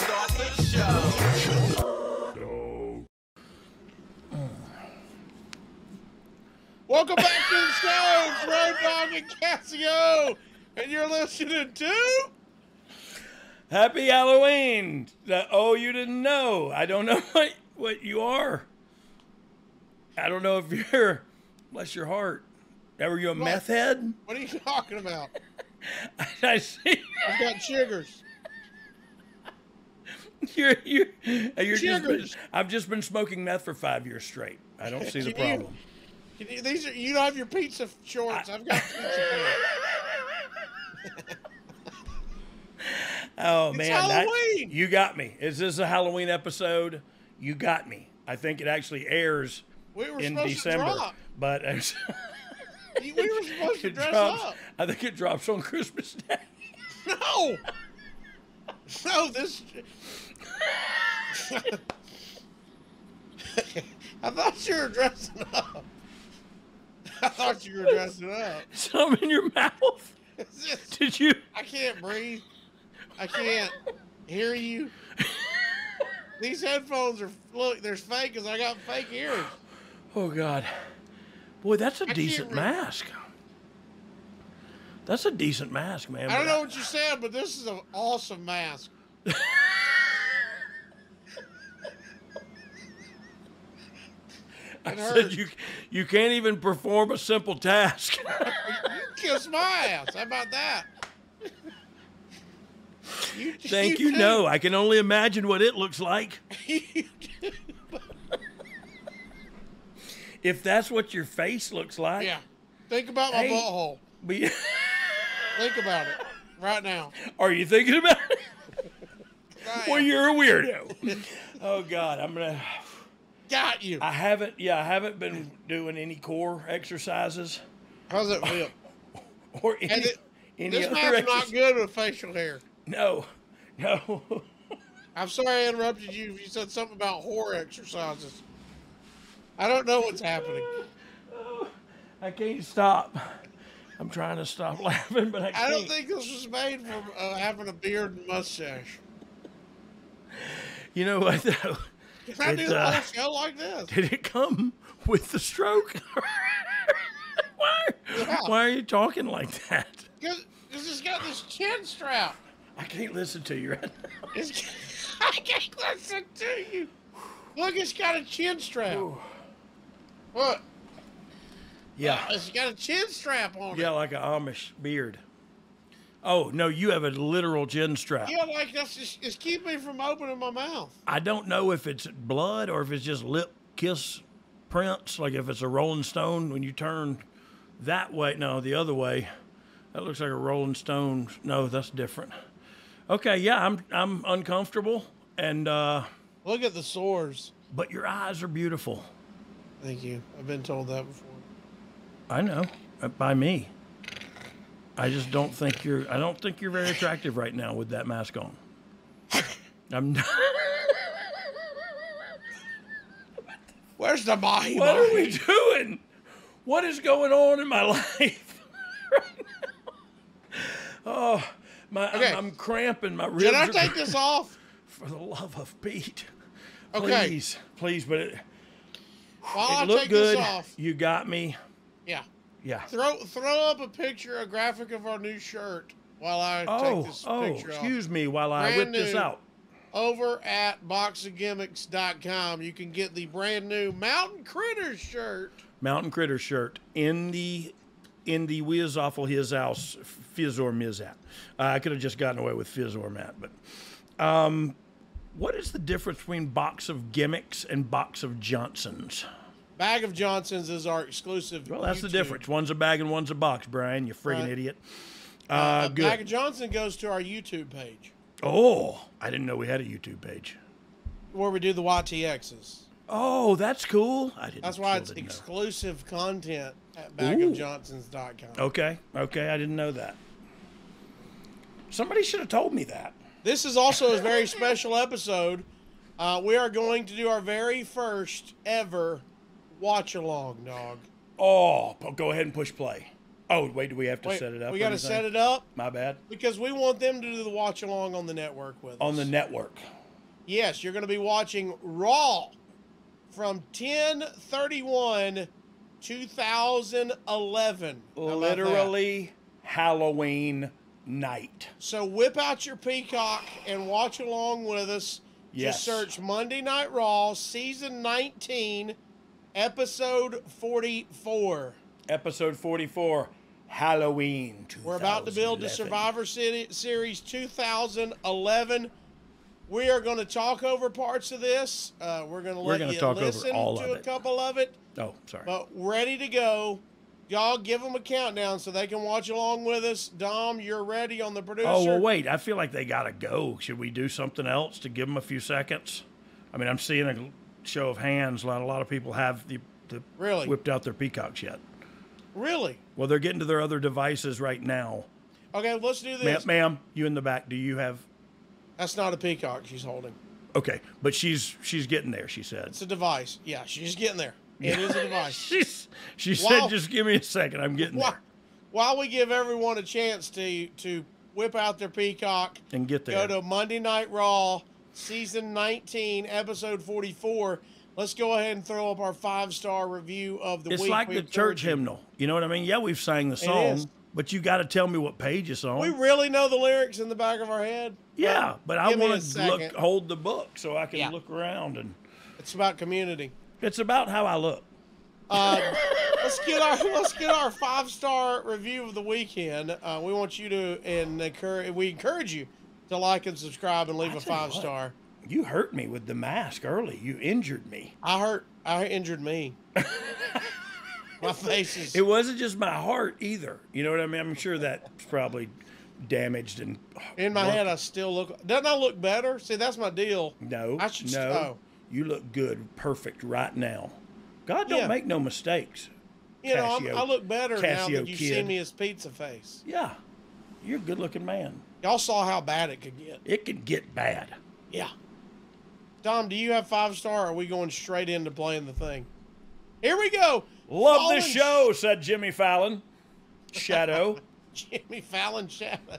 start the show. Welcome back to the show. It's Dogg and Casio, and you're listening to Happy Halloween. Oh, you didn't know. I don't know what you are. I don't know if you're, bless your heart. Are you a meth head? What are you talking about? I see. I've got sugars. I've just been smoking meth for 5 years straight. I don't see the problem. You don't have your pizza shorts. I've got pizza shorts. Oh, it's man. Halloween. You got me. Is this a Halloween episode? You got me. I think it actually airs in December. To drop. But we were supposed to dress up. I think it drops on Christmas Day. No. No, this... I thought you were dressing up. Something in your mouth? Did you? I can't breathe. I can't hear you. These headphones are, look, they're fake because I got fake ears. Oh, God. Boy, that's a decent mask. That's a decent mask, man. I don't know what you said, but this is an awesome mask. I said you can't even perform a simple task. You kiss my ass. How about that? Thank you. No, I can only imagine what it looks like. If that's what your face looks like. Yeah. Think about my butthole. Think about it right now. Are you thinking about it? Well, you're a weirdo. Oh, God. I'm going to... Got you. I haven't been doing any core exercises. How's it feel? Or any this other man's not good with facial hair. No. I'm sorry I interrupted you. You said something about horror exercises. I don't know what's happening. Oh, I can't stop. I'm trying to stop laughing, but I can't. I don't think this was made for having a beard and mustache. You know what, though? Can I do the whole show like this? Did it come with the stroke? Why are you talking like that? Because it's got this chin strap. I can't listen to you right now. I can't listen to you. Look, it's got a chin strap. Ooh. What? Yeah. It's got a chin strap on it. Yeah, like an Amish beard. Oh, no, you have a literal chin strap. Yeah, like it's keeping me from opening my mouth. I don't know if it's blood or if it's just lip kiss prints, like if it's a Rolling Stone when you turn that way. No, the other way. That looks like a Rolling Stone. No, that's different. Okay, yeah, I'm uncomfortable and look at the sores. But your eyes are beautiful. Thank you. I've been told that before. I know. By me. I just don't think you're very attractive right now with that mask on. I'm not. Where's the body? What are we doing? What is going on in my life right now? Oh, I'm cramping. My ribs. Should I take this off? For the love of Pete. Okay. Please, but it While looked I take good. This off. You got me. Yeah. Yeah. Throw up a graphic of our new shirt while I take this picture off. Excuse me while I whip this out. Over at boxofgimmicks.com, you can get the brand new Mountain Critters shirt. Mountain Critters shirt in the Wiz Awful His House Fizz or Mizat. I could have just gotten away with Fizz or Matt, but what is the difference between Box of Gimmicks and Box of Johnsons? Bag of Johnsons is our exclusive. Well, that's YouTube. the difference. One's a bag and one's a box, Brian. You friggin' idiot. Good. Bag of Johnson goes to our YouTube page. Oh, I didn't know we had a YouTube page. Where we do the YTXs. Oh, that's cool. That's why it's exclusive content at bagofjohnsons.com. Okay, I didn't know that. Somebody should have told me that. This is also a very special episode. We are going to do our very first ever watch-along, dog. Oh, go ahead and push play. Oh, wait, do we have to set it up? We got to set it up. My bad. Because we want them to do the watch-along on the network with us. On the network. Yes, you're going to be watching Raw from 10/31/2011. Literally Halloween night. So whip out your Peacock and watch along with us. Yes. Just search Monday Night Raw, Season 19, Episode 44. Episode 44, Halloween 2011. We're about to build the Survivor Series 2011. We are going to talk over parts of this. We're going to let you listen to a couple of it. Oh, sorry. But ready to go. Y'all give them a countdown so they can watch along with us. Dom, you're ready on the producer. Oh, well, wait. I feel like they got to go. Should we do something else to give them a few seconds? I mean, I'm seeing a show of hands. Not a lot of people have really whipped out their peacocks yet. Really? Well, they're getting to their other devices right now. Okay, let's do this. Ma'am, you in the back, do you have... That's not a peacock she's holding. Okay, but she's getting there, she said. It's a device. Yeah, she's getting there. It is a device. She said, just give me a second. I'm getting there. While we give everyone a chance to whip out their peacock and get there, go to Monday Night Raw, Season 19, Episode 44. Let's go ahead and throw up our 5-star review of the week. It's like the church hymnal. You know what I mean? Yeah, we've sang the song, but you got to tell me what page it's on. We really know the lyrics in the back of our head. Yeah, but I want to hold the book so I can look around. And it's about community. It's about how I look. Let's get our 5-star review of the weekend. We want you to we encourage you to like and subscribe and leave a 5-star. You hurt me with the mask early. You injured me. I injured me. My face is... It wasn't just my heart either. You know what I mean? I'm sure that's probably damaged and... In my head, I still look... Doesn't I look better? See, that's my deal. No, you look good, perfect right now. God don't make no mistakes. You know, I look better now that you see me as Pizza Face. Yeah. You're a good-looking man. Y'all saw how bad it could get. It could get bad. Yeah. Dom, do you have 5-star, or are we going straight into playing the thing? Here we go. Love the show, said Jimmy Fallon. Shadow. Jimmy Fallon Shadow.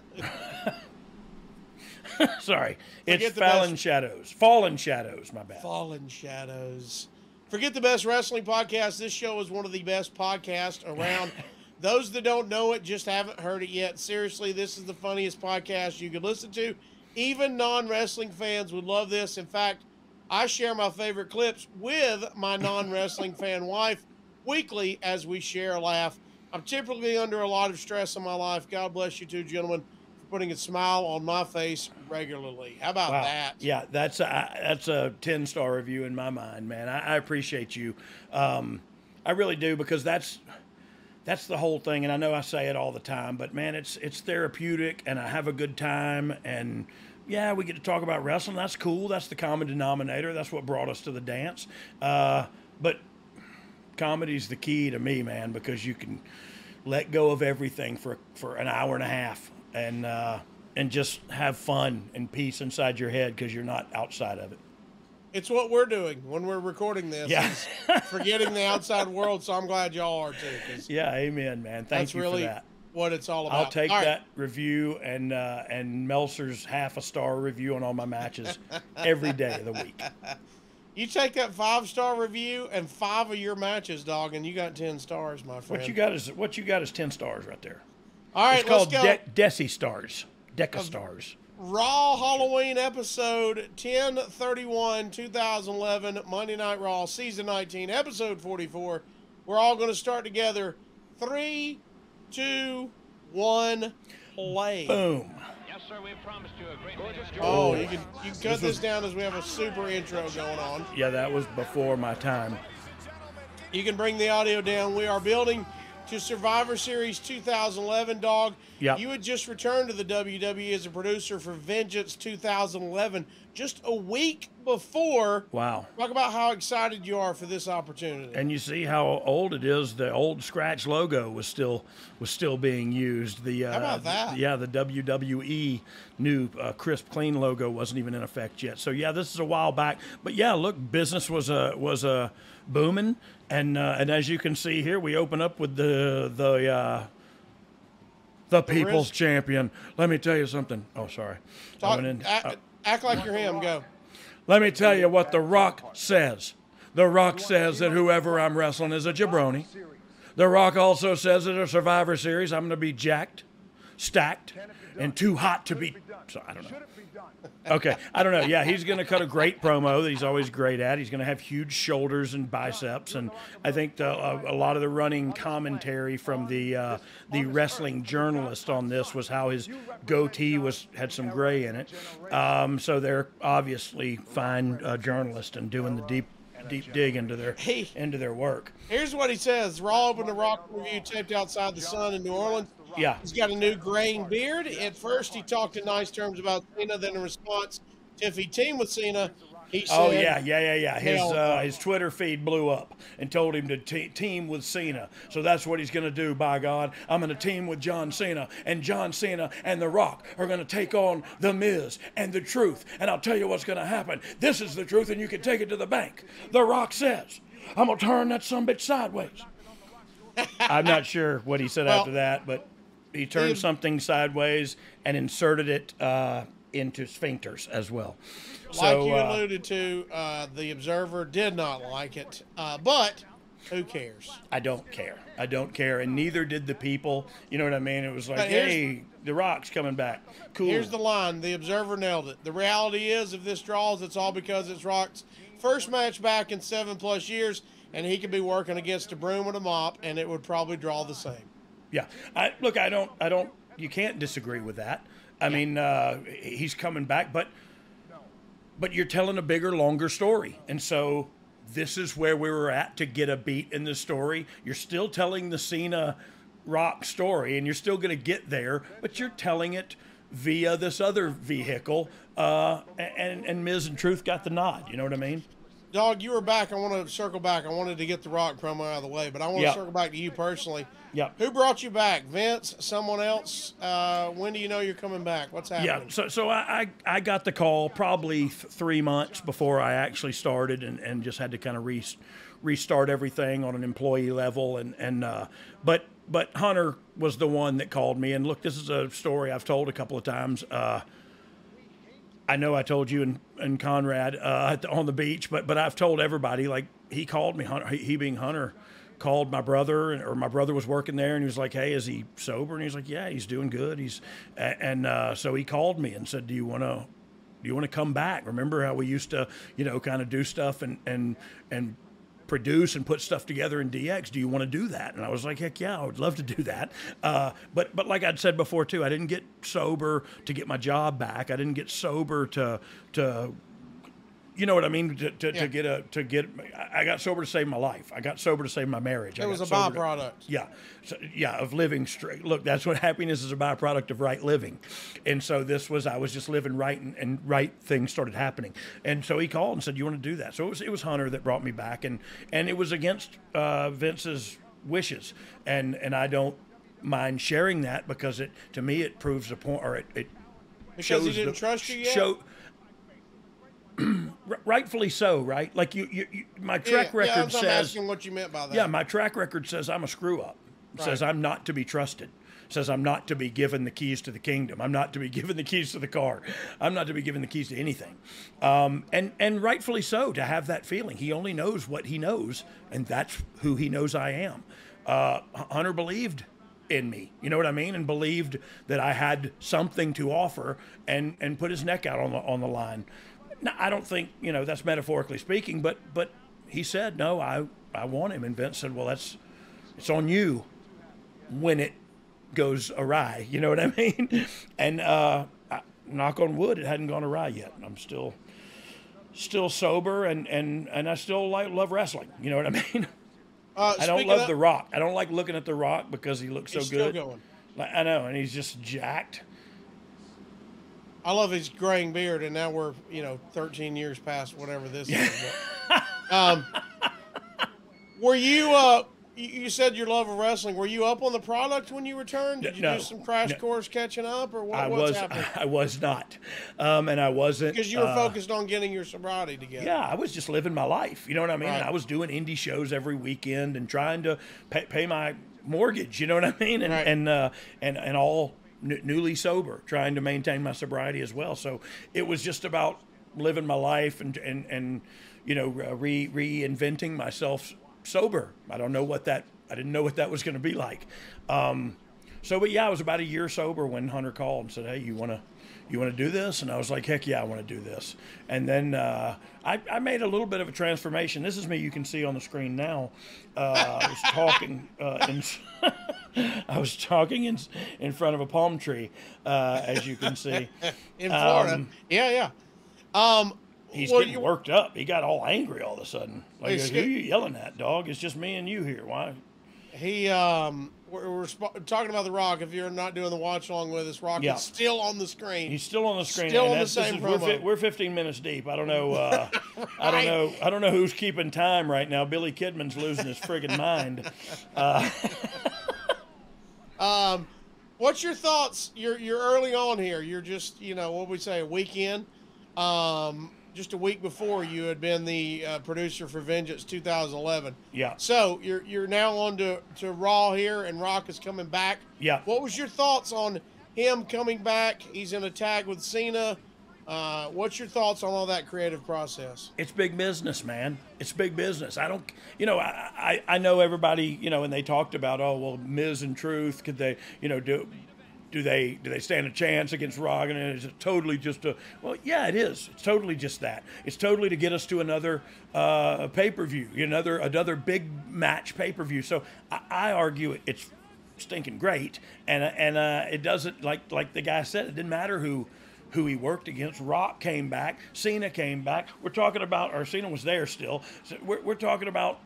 Sorry. It's Fallon Shadows. Fallen Shadows, my bad. Fallen Shadows. Forget the best wrestling podcast. This show is one of the best podcasts around. Those that don't know it just haven't heard it yet. Seriously, this is the funniest podcast you could listen to. Even non-wrestling fans would love this. In fact, I share my favorite clips with my non-wrestling fan wife weekly as we share a laugh. I'm typically under a lot of stress in my life. God bless you two gentlemen for putting a smile on my face regularly. How about that? Yeah, that's a 10-star review in my mind, man. I appreciate you. I really do, because that's the whole thing. And I know I say it all the time, but man, it's therapeutic, and I have a good time. And yeah, we get to talk about wrestling. That's cool. That's the common denominator. That's what brought us to the dance. But comedy's the key to me, man, because you can let go of everything for an hour and a half and just have fun and peace inside your head, because you're not outside of it. It's what we're doing when we're recording this. Yeah. Forgetting the outside world, so I'm glad y'all are too. Yeah, amen, man. Thank you for that. What it's all about. I'll take that review and Meltzer's half-a-star review on all my matches every day of the week. You take that 5-star review and 5 of your matches, dog, and you got 10 stars, my friend. What you got is 10 stars right there. All right, it's called let's go. Deci stars, Deca stars. Raw Halloween episode 10/31/2011, Monday Night Raw, Season 19, Episode 44. We're all going to start together. 3, 2, 1, play. Boom. Yes, sir, we promised you a great gorgeous. Oh, you can cut this down as we have a super intro going on. Yeah, that was before my time. You can bring the audio down. We are building to Survivor Series 2011, dog. Yep. You had just returned to the WWE as a producer for Vengeance 2011, just a week before. Wow. Talk about how excited you are for this opportunity. And you see how old it is. The old scratch logo was still being used. How about that? The WWE new crisp, clean logo wasn't even in effect yet. So yeah, this is a while back. But yeah, look, business was booming, and as you can see here, we open up with the People's Champion. Let me tell you something. Oh, sorry. Act like you're him. Go. Let me tell you what The Rock says. The Rock says that whoever I'm wrestling is a jabroni. The Rock also says at a Survivor Series, I'm going to be jacked, stacked, and too hot to be. So I don't know. Okay, I don't know. Yeah, he's going to cut a great promo that he's always great at. He's going to have huge shoulders and biceps, and I think a lot of the running commentary from the wrestling journalist on this was how his goatee had some gray in it. So they're obviously fine journalists and doing the deep dig into their work. Here's what he says. Raw opened the Rock review taped outside the Sun in New Orleans. Yeah. He's got a new graying beard. At first, he talked in nice terms about Cena. Then in response to if he teamed with Cena, he said... Oh, yeah. His Twitter feed blew up and told him to team with Cena. So that's what he's going to do, by God. I'm going to team with John Cena. And John Cena and The Rock are going to take on The Miz and The Truth. And I'll tell you what's going to happen. This is the truth, and you can take it to the bank. The Rock says, I'm going to turn that sumbitch sideways. I'm not sure what he said after that, but... He turned something sideways and inserted it into sphincters as well. Like you alluded to, the Observer did not like it, but who cares? I don't care, and neither did the people. You know what I mean? It was like, hey, The Rock's coming back. Cool. Here's the line. The Observer nailed it. The reality is, if this draws, it's all because it's Rock's first match back in 7+ years, and he could be working against a broom with a mop, and it would probably draw the same. Yeah, I don't. You can't disagree with that. I mean, he's coming back, but you're telling a bigger, longer story, and so this is where we were at to get a beat in the story. You're still telling the Cena Rock story, and you're still going to get there, but you're telling it via this other vehicle, and Miz and Truth got the nod. You know what I mean? Dog, you were back. I want to circle back. I wanted to get the Rock promo out of the way, but I want to circle back to you personally. Yeah. Who brought you back? Vince? Someone else? When do you know you're coming back? What's happening? Yeah. So I got the call probably 3 months before I actually started, and just had to kind of restart everything on an employee level, but Hunter was the one that called me. And look, this is a story I've told a couple of times. I know I told you and Conrad on the beach, but I've told everybody, like, he called me, Hunter, he being Hunter, called my brother, or my brother was working there, and he was like, hey, is he sober? And he's like, yeah, he's doing good. So he called me and said, do you want to come back? Remember how we used to, kind of do stuff and produce and put stuff together in DX. Do you want to do that? And I was like, heck yeah, I would love to do that. But like I'd said before too, I didn't get sober to get my job back. I didn't get sober to you know what I mean? I got sober to save my life. I got sober to save my marriage. It was a byproduct. Of living straight. Look, that's what happiness is, a byproduct of right living. And so I was just living right, and right things started happening. And so he called and said, you want to do that? So it was Hunter that brought me back, and it was against Vince's wishes. And I don't mind sharing that, because to me it proves a point, or it because shows he didn't trust you yet? Rightfully so, right? Like my track record says. I'm asking what you meant by that. Yeah, my track record says I'm a screw up. It says I'm not to be trusted. It says I'm not to be given the keys to the kingdom. I'm not to be given the keys to the car. I'm not to be given the keys to anything. And rightfully so, to have that feeling. He only knows what he knows, and that's who he knows I am. Hunter believed in me, you know what I mean, and believed that I had something to offer, and put his neck out on the line. Now, I don't think, that's metaphorically speaking, but he said, no, I want him. And Vince said, well, it's on you when it goes awry. You know what I mean? And knock on wood, it hadn't gone awry yet. I'm still sober, and I still love wrestling. You know what I mean? I don't love The Rock. I don't like looking at The Rock because he looks so good. Still going. I know, and he's just jacked. I love his graying beard, and now we're 13 years past whatever this is. But, were you? You said your love of wrestling. Were you up on the product when you returned? Did you do some crash course catching up, or what's happening? I was not, and I wasn't, because you were focused on getting your sobriety together. Yeah, I was just living my life. You know what I mean? Right. I was doing indie shows every weekend and trying to pay my mortgage. You know what I mean? And all newly sober, trying to maintain my sobriety as well. So it was just about living my life and reinventing myself sober. I didn't know what that was going to be like. But yeah, I was about a year sober when Hunter called and said, "Hey, you want to do this?" And I was like, "Heck yeah, I want to do this." And then I made a little bit of a transformation. This is me. You can see on the screen now. I was talking I was talking in front of a palm tree, as you can see. In Florida. Yeah. He's getting worked up. He got all angry all of a sudden. Like, who are you yelling at, dog? It's just me and you here. Why? We're talking about The Rock. If you're not doing the watch along with us, Rock is still on the screen. He's still on the screen. Still on the same promo. We're 15 minutes deep. I don't know. Right. I don't know who's keeping time right now. Billy Kidman's losing his friggin' mind. What's your thoughts? You're early on here. You're just, what we say, a week in. Just a week before, you had been the producer for Vengeance 2011. Yeah. So you're now on to Raw here, and Rock is coming back. Yeah. What was your thoughts on him coming back? He's in a tag with Cena. What's your thoughts on all that creative process? It's big business, man. It's big business. I don't, I know everybody, and they talked about, Miz and Truth, could they, do they stand a chance against Rock? And is it totally just yeah, it is. It's totally just that. It's totally to get us to another pay-per-view, another big match pay-per-view. So I argue it's stinking great, and it doesn't, like the guy said, it didn't matter who he worked against. Rock came back, Cena came back. We're talking about, or Cena was there still. So we're talking about.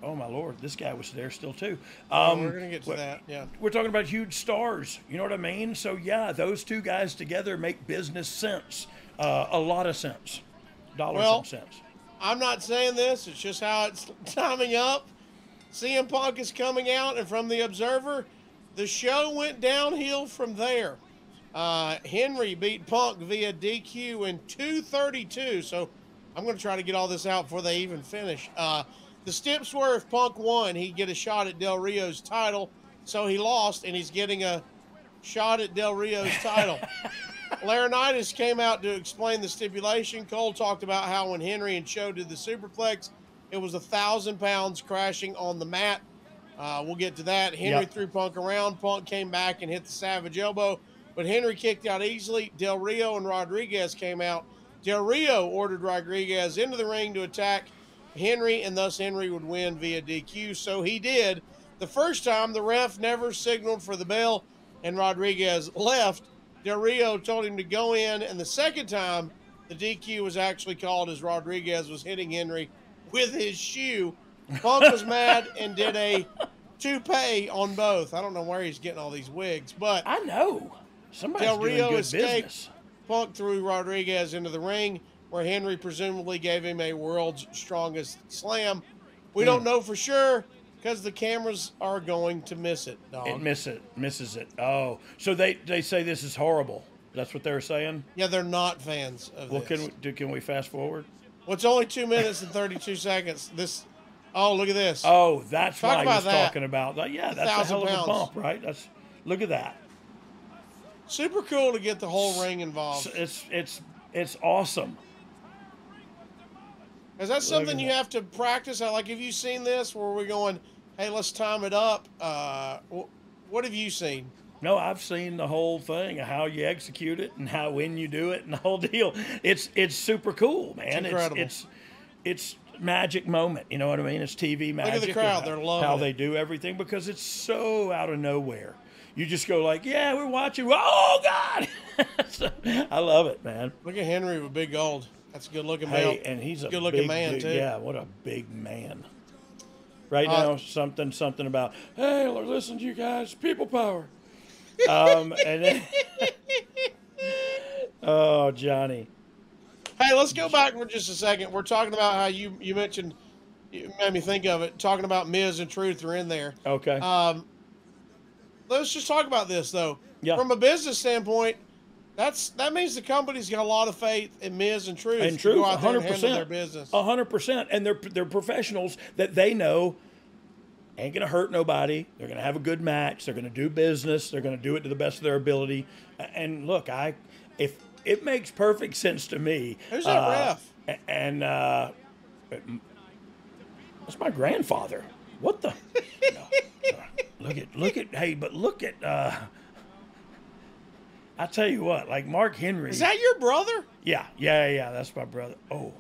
Oh my Lord, this guy was there still too. We're gonna get to that. Yeah, we're talking about huge stars. You know what I mean? So yeah, those two guys together make business sense. A lot of sense. Dollars and cents. I'm not saying this. It's just how it's timing up. CM Punk is coming out, and from the Observer, the show went downhill from there. Henry beat Punk via DQ in 2:32. So I'm going to try to get all this out before they even finish. The steps were, if Punk won, he'd get a shot at Del Rio's title. So he lost, and he's getting a shot at Del Rio's title. Laurinaitis came out to explain the stipulation. Cole talked about how when Henry and Cho did the superplex, it was 1,000 pounds crashing on the mat. We'll get to that. Henry threw Punk around. Punk came back and hit the Savage Elbow, but Henry kicked out easily. Del Rio and Rodriguez came out. Del Rio ordered Rodriguez into the ring to attack Henry, and thus Henry would win via DQ. So he did. The first time, the ref never signaled for the bell, and Rodriguez left. Del Rio told him to go in, and the second time, the DQ was actually called as Rodriguez was hitting Henry with his shoe. Punk was mad and did a toupee on both. I don't know where he's getting all these wigs, but I know. Somebody's Del Rio doing good escaped. business. Punk threw Rodriguez into the ring, where Henry presumably gave him a world's strongest slam. We don't know for sure because the cameras are going to miss it, dog. It misses it. Oh, so they say this is horrible. That's what they're saying? Yeah, they're not fans of this. Can we fast forward? Well, it's only 2 minutes and 32 seconds. Look at this. Oh, that's what I was that. talking about. Yeah, that's a hell of a bump, right? Look at that. Super cool to get the whole ring involved. It's awesome. Is that something you have to practice? Like, have you seen this where we're going, hey, let's time it up? What have you seen? No, I've seen the whole thing, how you execute it and when you do it and the whole deal. It's super cool, man. It's incredible. It's magic moment. You know what I mean? It's TV magic. Look at the crowd. They're loving how it. they do everything because it's so out of nowhere. You just go like, yeah, we're watching. Oh, God. So, I love it, man. Look at Henry with big gold. That's a good-looking man. male. And he's a good-looking man, too. Yeah, what a big man. Right now, something about, hey, listen to you guys, people power. And then, oh, Johnny. Hey, let's go back for just a second. We're talking about how you mentioned, you made me think of it, talking about Miz and Truth are in there. Okay. Let's just talk about this, though. Yeah. From a business standpoint, that means the company's got a lot of faith in Miz and Truth. And Truth, to go out there 100%. and handle their business. 100%. And they're professionals that they know ain't going to hurt nobody. They're going to have a good match. They're going to do business. They're going to do it to the best of their ability. And look, if it makes perfect sense to me. Who's that ref? And that's my grandfather. What the? Look at. Hey, but look at. I tell you what, like Mark Henry. Is that your brother? Yeah. That's my brother. Oh.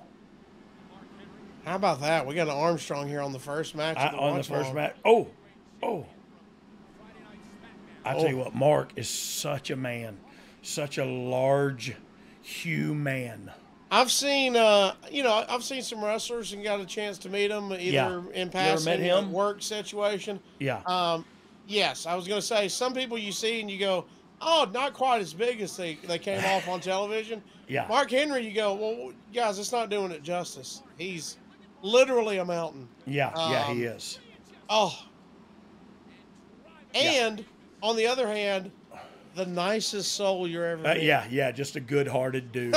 How about that? We got an Armstrong here on the first match. On the first match. Oh. I tell you what, Mark is such a man, such a large human. I've seen, I've seen some wrestlers and got a chance to meet them either in passing, you ever met him? Work situation. Yeah. Yes, I was going to say some people you see and you go, oh, not quite as big as they came off on television. Yeah. Mark Henry, you go, well, guys, it's not doing it justice. He's literally a mountain. Yeah, he is. Oh. And on the other hand, the nicest soul you're ever met. Yeah, just a good-hearted dude.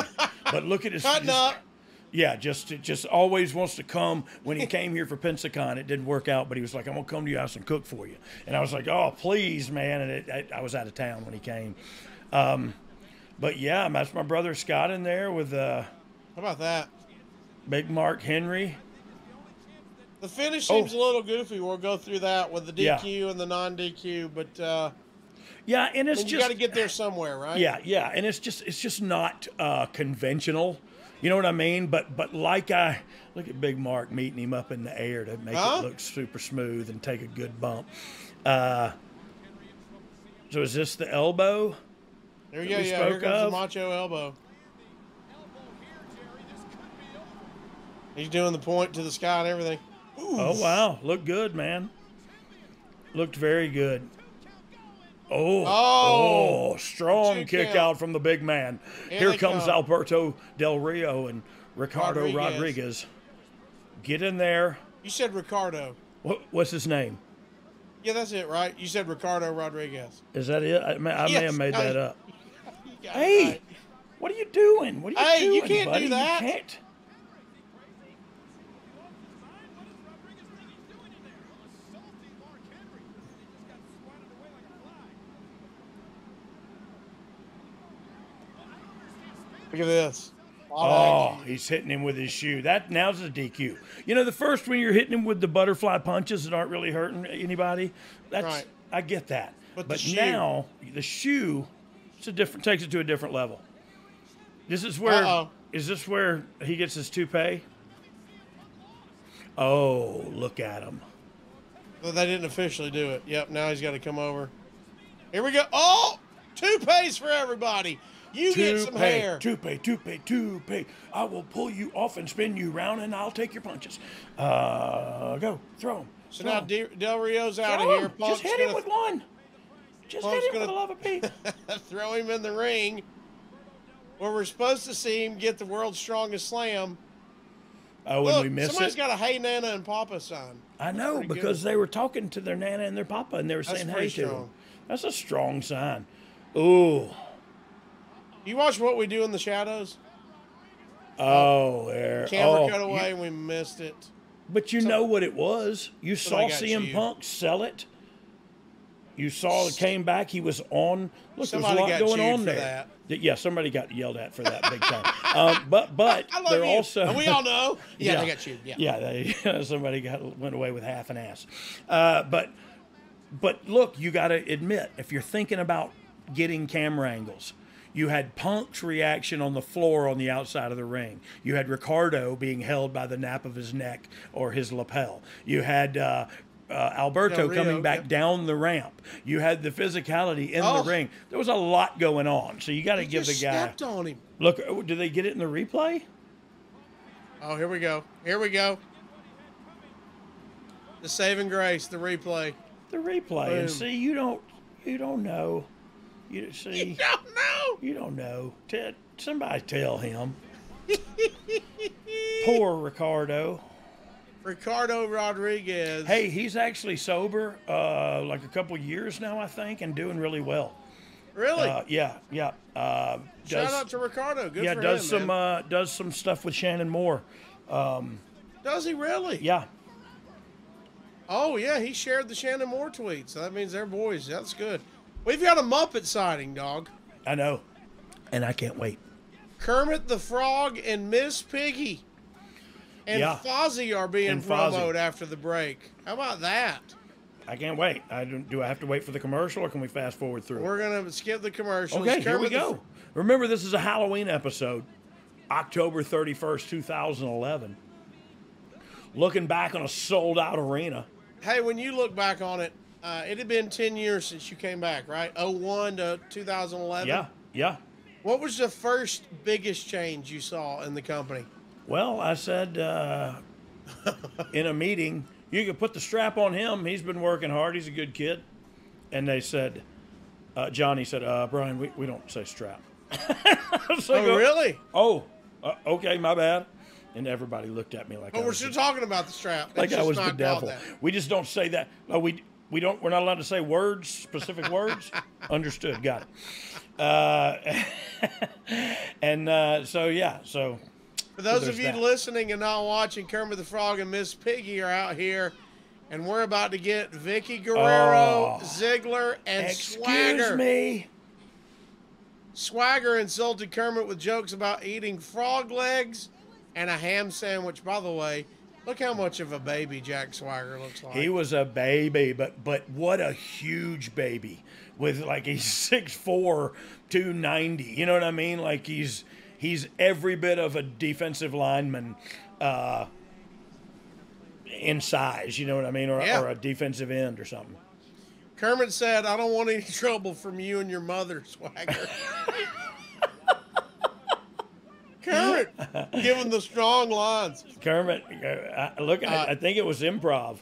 But look at his cutting up. Yeah, just always wants to come. When he came here for Pensacon, it didn't work out, but he was like, I'm going to come to your house and cook for you. And I was like, oh, please, man. And I was out of town when he came. But, yeah, that's my brother Scott in there with how about that? Big Mark Henry. The finish seems a little goofy. We'll go through that with the DQ and the non-DQ, but yeah, and it's you got to get there somewhere, right? Yeah, and it's just not conventional. You know what I mean? But look at Big Mark meeting him up in the air to make it look super smooth and take a good bump. So is this the elbow? There you go. Yeah, here comes the macho elbow. He's doing the point to the sky and everything. Ooh. Oh, wow. Looked good, man. Looked very good. Oh, strong kick out from the big man. Here comes Alberto Del Rio and Ricardo Rodriguez. Get in there. You said Ricardo. What's his name? Yeah, that's it, right? You said Ricardo Rodriguez. Is that it? I may have made that up. Hey, right. What are you doing? What are you doing, you can't buddy? do that. You can't. Look at this. Oh, he's hitting him with his shoe. Now's a DQ. You know, the first when you're hitting him with the butterfly punches that aren't really hurting anybody, right. I get that. But now the shoe takes it to a different level. This is where is this where he gets his toupee? Oh, look at him. Well, they didn't officially do it. Yep, now he's got to come over. Here we go. Oh, toupees for everybody. You get some hair. Toupee. I will pull you off and spin you round, and I'll take your punches. Go. Throw him. So now Del Rio's out of here. Just hit him with one. Just hit him for the love of Pete. Throw him in the ring where we're supposed to see him get the world's strongest slam. Oh, Look, when we miss somebody's it? got a Hey Nana and Papa sign. I know, because they were talking to their Nana and their Papa, and they were saying hey to them. That's a strong sign. Ooh. You watch What We Do in the Shadows? Oh, there. Camera cut away and we missed it. But you know what it was. You saw CM Punk sell it. You saw it came back. He was on. Look, there's a lot going on there. Yeah, somebody got yelled at for that big time. But they're also. And we all know. Yeah, they got chewed. Yeah, somebody went away with half an ass. But look, you got to admit, if you're thinking about getting camera angles, you had Punk's reaction on the floor on the outside of the ring. You had Ricardo being held by the nape of his neck or his lapel. You had Alberto coming back down the ramp. You had the physicality in the ring. There was a lot going on. So you got to give the guy. Stepped on him. Look, did they get it in the replay? Oh, here we go. Here we go. The saving grace, the replay. The replay. Boom. And see, you don't know. You don't know. Somebody tell him. Poor Ricardo. Ricardo Rodriguez. Hey, he's actually sober, like a couple years now, I think, and doing really well. Really? Yeah. Shout out to Ricardo. Good for him, does some stuff with Shannon Moore. Does he really? Yeah. Oh yeah, he shared the Shannon Moore tweet, so that means they're boys. That's good. We've got a Muppet sighting, dog. I know, and I can't wait. Kermit the Frog and Miss Piggy and Fozzie are being promoted after the break. How about that? I can't wait. Do I have to wait for the commercial, or can we fast forward through? We're going to skip the commercials. Okay, here we go. Remember, this is a Halloween episode, October 31st, 2011. Looking back on a sold-out arena. Hey, when you look back on it, it had been 10 years since you came back, right? 01 to 2011? Yeah. What was the first biggest change you saw in the company? Well, I said in a meeting, you could put the strap on him. He's been working hard. He's a good kid. And they said, Johnny said, Brian, we don't say strap. Really? Okay, my bad. And everybody looked at me like we're still talking about the strap. Like I was the devil. We just don't say that. No, we're not allowed to say words, specific words. Understood. Got it. So for those of you listening and not watching, Kermit the Frog and Miss Piggy are out here, and we're about to get Vicky Guerrero, Ziggler, and Swagger. Excuse me. Swagger insulted Kermit with jokes about eating frog legs and a ham sandwich. By the way, look how much of a baby Jack Swagger looks like. He was a baby, but what a huge baby. With he's 6'4", 290. You know what I mean? Like he's every bit of a defensive lineman in size. You know what I mean? Or a defensive end or something. Kermit said, "I don't want any trouble from you and your mother, Swagger." Kermit giving the strong lines. Kermit, I think it was improv.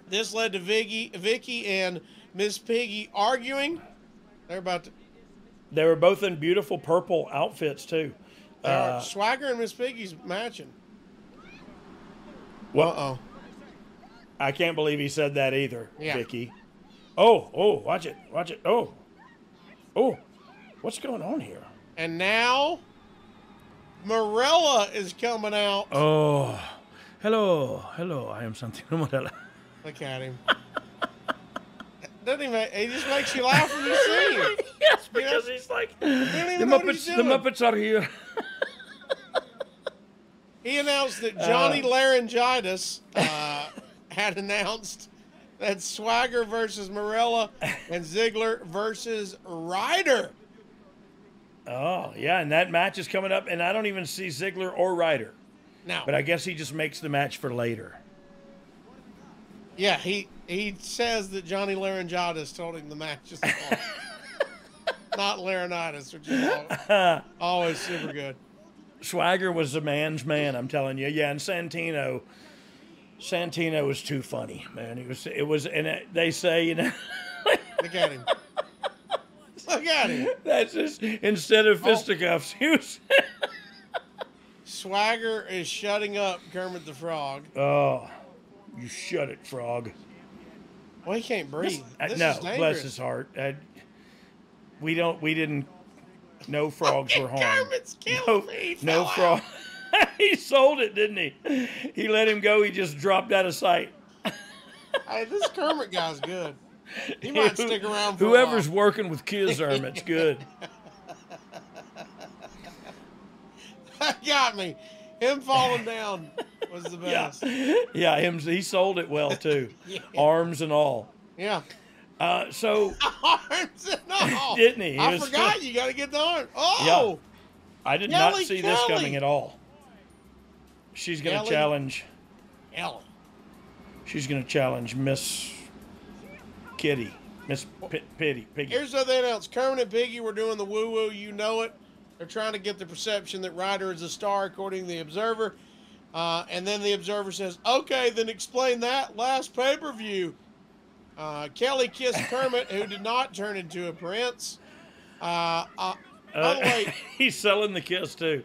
This led to Vicky and Miss Piggy arguing. They were both in beautiful purple outfits too. Swagger and Miss Piggy's matching. Well, I can't believe he said that either, yeah. Vicky. Oh, watch it. Oh, what's going on here? And now Morella is coming out. Oh, hello. I am Santino Morella. Look at him. He just makes you laugh when you see him. Yes, because he's like, the Muppets are here. He announced that Johnny Laryngitis had announced that Swagger versus Morella and Ziggler versus Ryder. Oh, yeah, and that match is coming up, and I don't even see Ziggler or Ryder. No. But I guess he just makes the match for later. Yeah, he says that Johnny Laryngitis told him the match is on. Not laryngitis, which is always super good. Swagger was a man's man, I'm telling you. Yeah, and Santino was too funny, man. They say, Look at him. Look at him. That's just, instead of fisticuffs, he was... Swagger is shutting up Kermit the Frog. Oh, you shut it, Frog. Well, he can't breathe. This no, is dangerous. Bless his heart. We didn't know frogs were harmed. Kermit's killing me. No frog. He sold it, didn't he? He let him go. He just dropped out of sight. Hey, this Kermit guy's good. He might stick around for whoever's a while. working with kids, Kermit's good. That got me. Him falling down was the best. Yeah, he sold it well too. Yeah. Arms and all. Yeah. So arms and all. Didn't he? I forgot you got to get the arm. Oh. Yeah. I did not see this Kelly. coming at all. She's going to challenge. Ellie. She's going to challenge Miss Kitty. Miss Piggy. Here's what they announced. Kermit and Piggy were doing the woo-woo, you know it. They're trying to get the perception that Ryder is a star, according to the Observer. And then the Observer says, okay, then explain that last pay-per-view. Kelly kissed Kermit, who did not turn into a prince. By the way, he's selling the kiss too.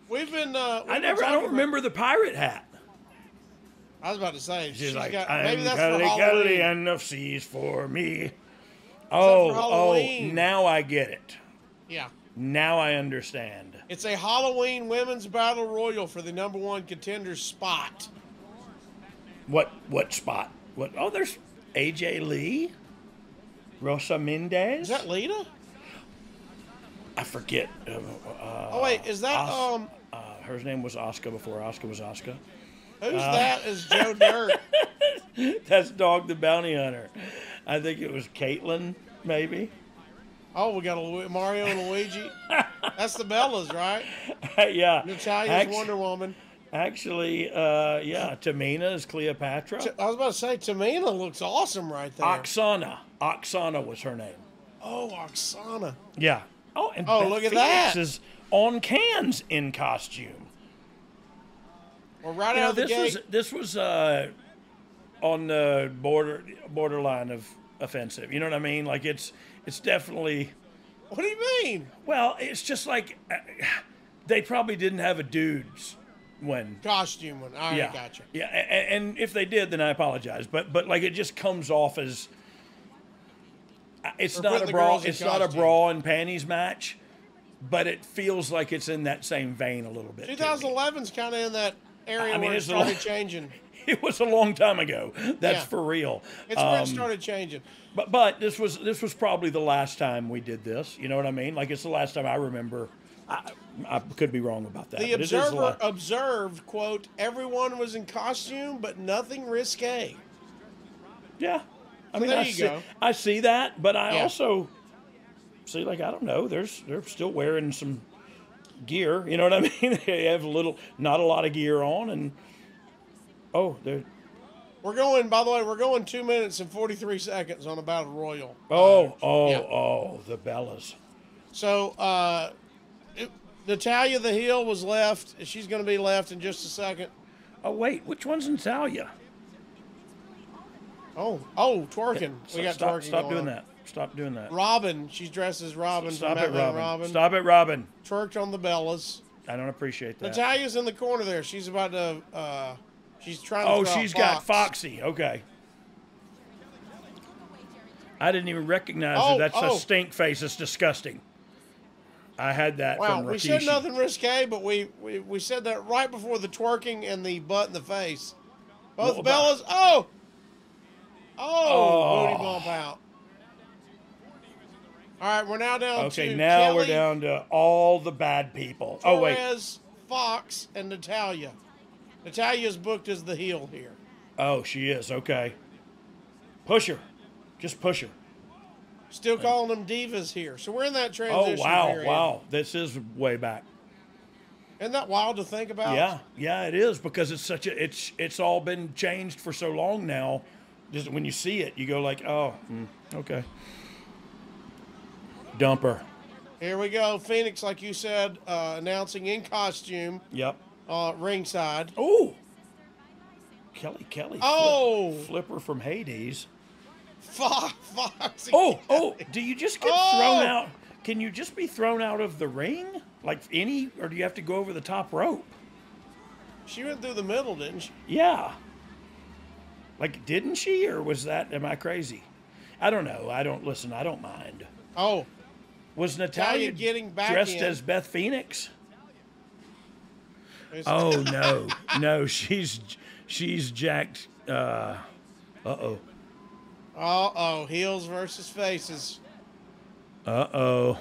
We've been. I don't remember the pirate hat. I was about to say she's like, maybe that's Kelly, for Halloween. Kelly, enough seas for me. Oh, now I get it. Yeah. Now I understand. It's a Halloween women's battle royal for the #1 contender spot. What spot? What? Oh, there's AJ Lee, Rosa Mendez. Is that Lita? I forget. Oh wait, is that her name was Oscar before Oscar was Oscar. who's that? Is Joe Dirt? That's Dog the Bounty Hunter. I think it was Caitlin, maybe. Oh, we got Mario and Luigi. That's the Bellas, right? Yeah. Natalia's Wonder Woman. Actually, yeah, Tamina is Cleopatra. I was about to say, Tamina looks awesome right there. Oksana was her name. Oh, Oksana. Yeah. Oh, and Oh, Beth look at Phoenix that. is on cans in costume. Well, right out of the gate. This was on the borderline of offensive. You know what I mean? Like it's definitely. What do you mean? Well, it's just like they probably didn't have a dudes when Costume one. All right, yeah, gotcha. yeah, and if they did, then I apologize. But like it just comes off as it's Or not put a the bra. girls in It's not a costume. bra and panties match, but it feels like it's in that same vein a little bit. to me. 2011's kind of in that area I mean, where it it's a started long- changing. It was a long time ago. That's Yeah. for real. It's where it started changing. But this was probably the last time we did this. You know what I mean? Like it's the last time I remember. I could be wrong about that. The but it is the Observer last- observed, quote, everyone was in costume, but nothing risque. Yeah. I mean, there I you see, go. I see that, but I Yeah. also see, like, I don't know, they're still wearing some gear. You know what I mean? They have not a lot of gear on, and they're. We're going, by the way, we're going 2 minutes and 43 seconds on a Battle Royal. The Bellas. So, Natalia the heel was left. She's going to be left in just a second. Oh wait, which one's Natalia? Oh, twerking. We got twerking. Stop going doing on. that. Stop doing that. Robin. She's dressed as Robin. Stop from it, Batman Robin. Stop it, Robin. Twerked on the Bellas. I don't appreciate that. Natalia's in the corner there. She's about to. She's trying to. Oh, throw out she's got Fox. Foxy. Okay. I didn't even recognize her. That's a stink face. It's disgusting. I had that Wow, from Rikishi. we said nothing risque, but we said that right before the twerking and the butt in the face. Both Well, Bellas. Booty bump out. All right, we're now down to Okay, now Kelly, we're down to all the bad people. Oh, wait. Torres, Fox, and Natalia. Natalia's booked as the heel here. Oh, she is. Okay. Push her. Just push her. Still calling them divas here. So we're in that Oh, transition period. wow. This is way back. Isn't that wild to think about? Yeah, it is because it's such a it's all been changed for so long now. Just when you see it, you go like, okay. Dumper. Here we go. Phoenix, like you said, announcing in costume, Yep. ringside. Oh. Kelly. Oh. Flipper from Hades. Fox. Oh, do you just get Oh. thrown out? Can you just be thrown out of the ring? Like or do you have to go over the top rope? She went through the middle, didn't she? Yeah. Like, didn't she, or was that, am I crazy? I don't know. I don't mind. Oh. Was Natalia getting back dressed in. as Beth Phoenix? Oh, no. No, she's jacked. Uh-oh. Heels versus faces. Uh-oh.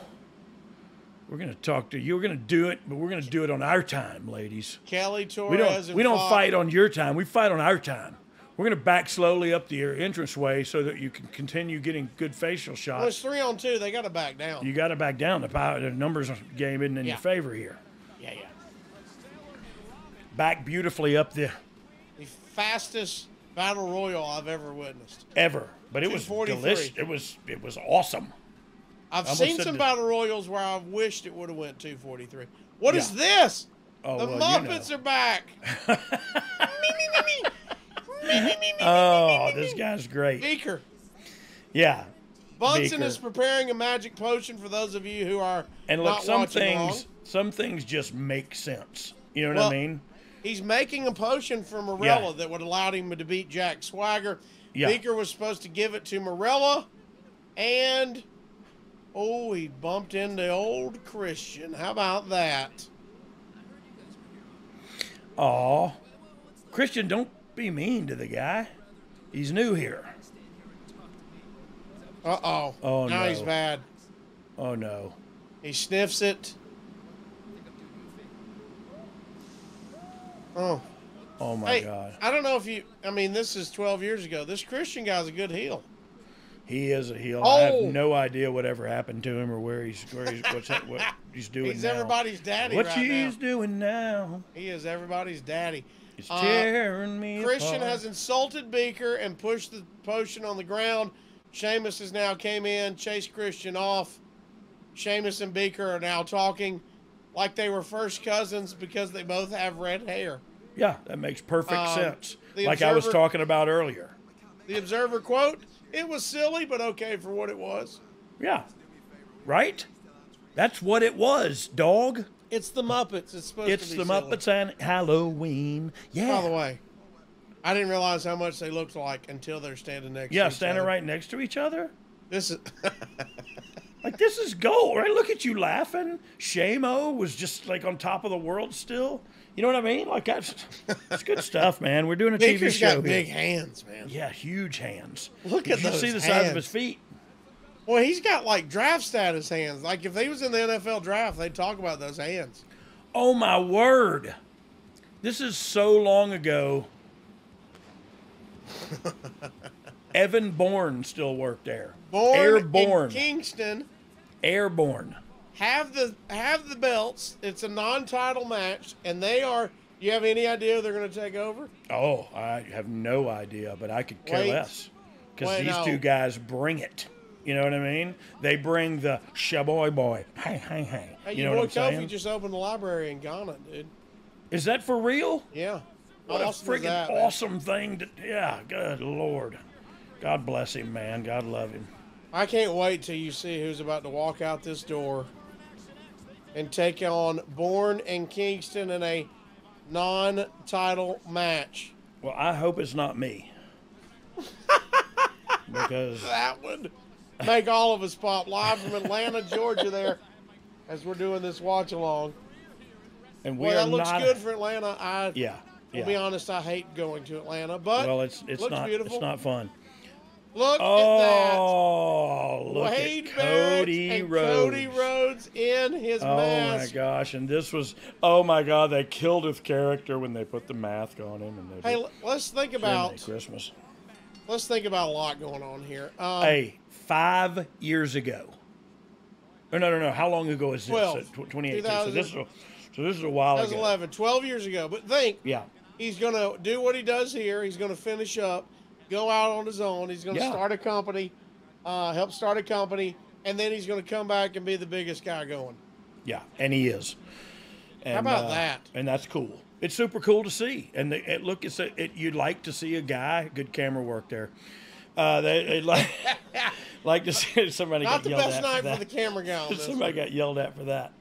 We're going to talk to you. We're going to do it, but we're going to do it on our time, ladies. Kelly, Torres, We don't Fox. fight on your time. We fight on our time. We're going to back slowly up the entranceway so that you can continue getting good facial Well, it's shots. 3-on-2. They got to back down. You got to back down. The numbers game isn't in Yeah. your favor here. Yeah. Back beautifully up the The fastest battle royal I've ever witnessed. ever, but it was 243. delicious. It was awesome. I've almost seen said some the- battle royals where I wished it would have went 243. What is Yeah. this? Oh, The well, Muppets you know. are back. Oh, this guy's great. Beaker. Yeah. Bunsen Beaker. is preparing a magic potion for those of you who are And look, not some watching along. things just make sense. You know what Well, I mean? He's making a potion for Morella Yeah. that would allow him to beat Jack Swagger. Yeah. Beaker was supposed to give it to Morella, and he bumped into old Christian. How about that? Aw. Christian, don't be mean to the guy. He's new here. Uh-oh. Oh, now no. he's bad. Oh, no. He sniffs it. Oh. Oh, my God. I don't know if you... I mean, this is 12 years ago. This Christian guy's a good heel. He is a heel. Oh. I have no idea whatever happened to him or what he's doing He's now. everybody's daddy What right he's now. doing now. He is everybody's daddy. He's tearing me Christian apart. has insulted Beaker and pushed the potion on the ground. Sheamus has now came in, chased Christian off. Sheamus and Beaker are now talking like they were first cousins because they both have red hair. Yeah, that makes perfect sense. Like Observer, I was talking about earlier. The Observer quote, "It was silly, but okay for what it was." Yeah. Right? That's what it was, dog. It's the Muppets. It's supposed to be It's the silly. Muppets and Halloween. Yeah. By the way, I didn't realize how much they looked like until they're standing next to Yeah, each standing other. right next to each other. This is... Like, this is gold, right? Look at you laughing. Shamo was just, like, on top of the world still. You know what I mean? Like, that's good stuff, man. We're doing a TV Baker's show got here. big hands, man. Yeah, huge hands. Look Did at you those see the size hands. of his feet? Well, he's got, like, draft status hands. Like, if he was in the NFL draft, they'd talk about those hands. Oh, my word. This is so long ago. Evan Bourne still worked there. Airborne. and Kingston Airborne. have the belts. It's a non-title match, and they are... You have any idea who they're going to take over? Oh, I have no idea, but I could care Wait. less. Because Wait, these no. two guys bring it. You know what I mean? They bring the shaboy boy. Hey, hey, hey. Hey, You your know boy what I'm Kofi saying? just opened a library in Ghana, dude. Is that for real? Yeah. What How a awesome is freaking that, man? awesome thing to... Yeah, good Lord. God bless him, man. God love him. I can't wait till you see who's about to walk out this door and take on Bourne and Kingston in a non-title match. Well, I hope it's not me. Because... That would make all of us pop live from Atlanta, Georgia there as we're doing this watch-along. And we Well, are that looks not... good for Atlanta. Yeah. I'll be honest, I hate going to Atlanta, but Well, it's looks not beautiful. it's not fun. Look Oh, at that. look Wade at Barrett Cody and Rhodes. Cody Rhodes in his Oh mask. my gosh! And this was, oh my God, they killed his character when they put the mask on him. And they Hey, let's think about Christmas. a lot going on here. Hey, 5 years ago. Oh, no. How long ago is this? 12. 2018. 2000. So this is a while ago. 2011, 12 years ago. But think, Yeah. he's going to do what he does here. He's going to finish up, go out on his own. He's going to start a company, help start a company, and then he's going to come back and be the biggest guy going. Yeah, and he is. And, How about that? And that's cool. It's super cool to see. And look, you'd like to see a guy. Good camera work there. They like to see somebody Not got the yelled best at night for that. for the camera guy on this Somebody one. got yelled at for that.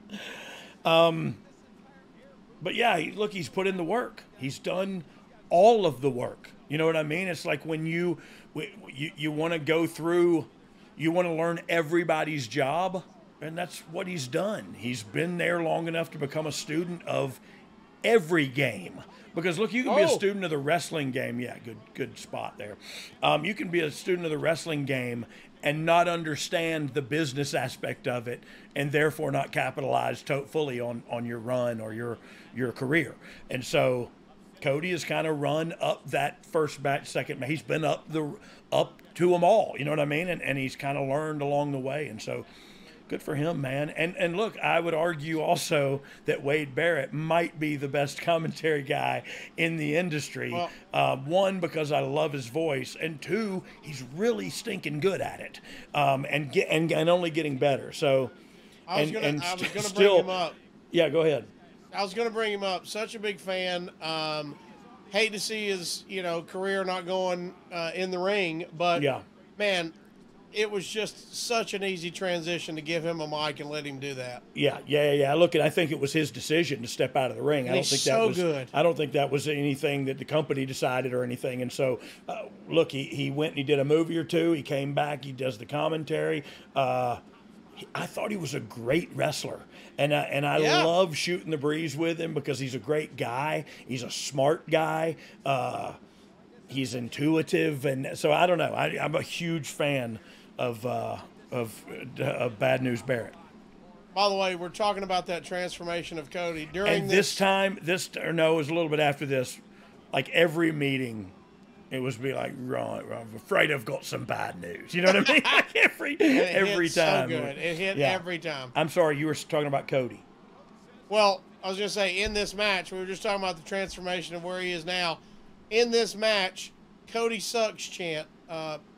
But yeah, look, he's put in the work. He's done all of the work. You know what I mean? It's like when you want to go through, you want to learn everybody's job, and that's what he's done. He's been there long enough to become a student of every game. Because look, you can be a student of the wrestling game. Yeah, good spot there. You can be a student of the wrestling game and not understand the business aspect of it, and therefore not capitalize fully on your run or your career. And so Cody has kind of run up that first batch, second batch. He's been up to them all. You know what I mean? And he's kind of learned along the way. And so good for him, man. And look, I would argue also that Wade Barrett might be the best commentary guy in the industry. Well, one, because I love his voice, and two, he's really stinking good at it, and only getting better. So, I was gonna bring still, him up. Yeah, go ahead. I was going to bring him up. Such a big fan. Hate to see his career not going in the ring, but Yeah. man, it was just such an easy transition to give him a mic and let him do that. Yeah. Look, I think it was his decision to step out of the ring. And he's so good. I don't think that was anything that the company decided or anything. And so, look, he went and he did a movie or two. He came back. He does the commentary. I thought he was a great wrestler, and I love shooting the breeze with him because he's a great guy. He's a smart guy. He's intuitive, and so I don't know. I'm a huge fan of Bad News Barrett. By the way, we're talking about that transformation of Cody during And this time, it was a little bit after this. Like every meeting, it was be like, Ron, I'm afraid I've got some bad news. You know what I mean? Like every time. So good. It hit every time. I'm sorry, you were talking about Cody. Well, I was going to say, in this match, we were just talking about the transformation of where he is now. In this match, Cody sucks chant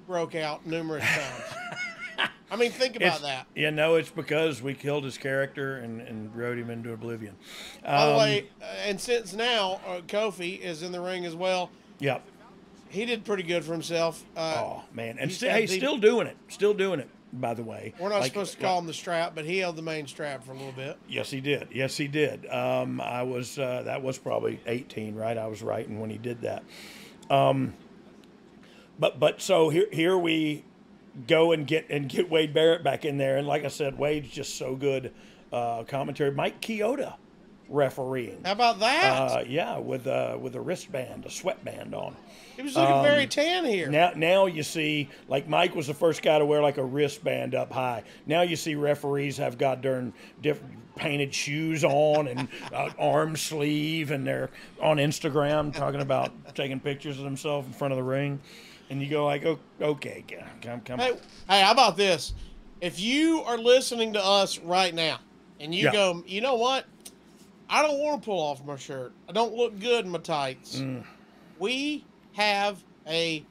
broke out numerous times. I mean, think about that. Yeah, no, it's because we killed his character and rode him into oblivion. By the way, and since now Kofi is in the ring as well. Yep. He did pretty good for himself. Oh, man. And still doing it. Still doing it, by the way. We're not supposed to call him the strap, but he held the main strap for a little bit. Yes, he did. Yes, he did. That was probably 18, right? I was writing when he did that. But so here we go and get Wade Barrett back in there, and like I said, Wade's just so good. Commentary, Mike Chioda refereeing. How about that? Yeah, with a wristband, a sweatband on. He was looking very tan here. Now you see, like Mike was the first guy to wear like a wristband up high. Now you see referees have got different painted shoes on and arm sleeve, and they're on Instagram talking about taking pictures of themselves in front of the ring. And you go like, oh, okay, come. Hey, how about this? If you are listening to us right now and you go, you know what? I don't want to pull off my shirt. I don't look good in my tights. We have I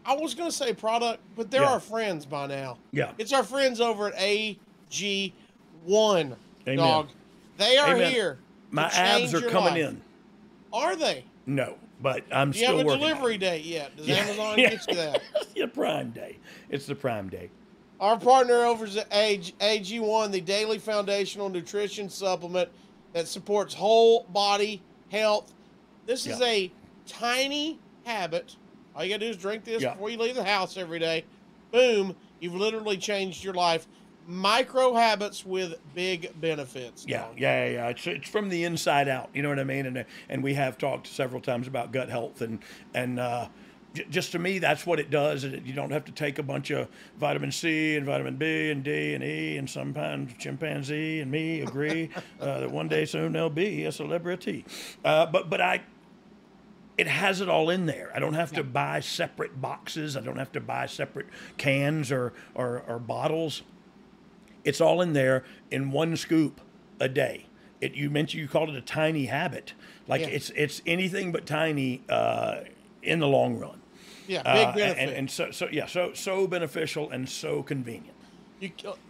was going to say product, but they're our friends by now. Yeah. It's our friends over at AG1, Amen. Dog. They are here. My abs are coming in. Are they? No. But I'm still working. You have a delivery date yet? Does Amazon get you that? Yeah, Prime Day. It's the Prime Day. Our partner over at AG1, the daily foundational nutrition supplement that supports whole body health. This is a tiny habit. All you got to do is drink this before you leave the house every day. Boom, you've literally changed your life. Micro habits with big benefits. Yeah. It's from the inside out. You know what I mean? And we have talked several times about gut health, and just to me, that's what it does. You don't have to take a bunch of vitamin C and vitamin B and D and E, and sometimes chimpanzee and me agree that one day soon they'll be a celebrity. But it has it all in there. I don't have to buy separate boxes. I don't have to buy separate cans or bottles. It's all in there in one scoop a day. You called it a tiny habit. Like it's anything but tiny in the long run. Yeah, big benefit. And so beneficial and so convenient.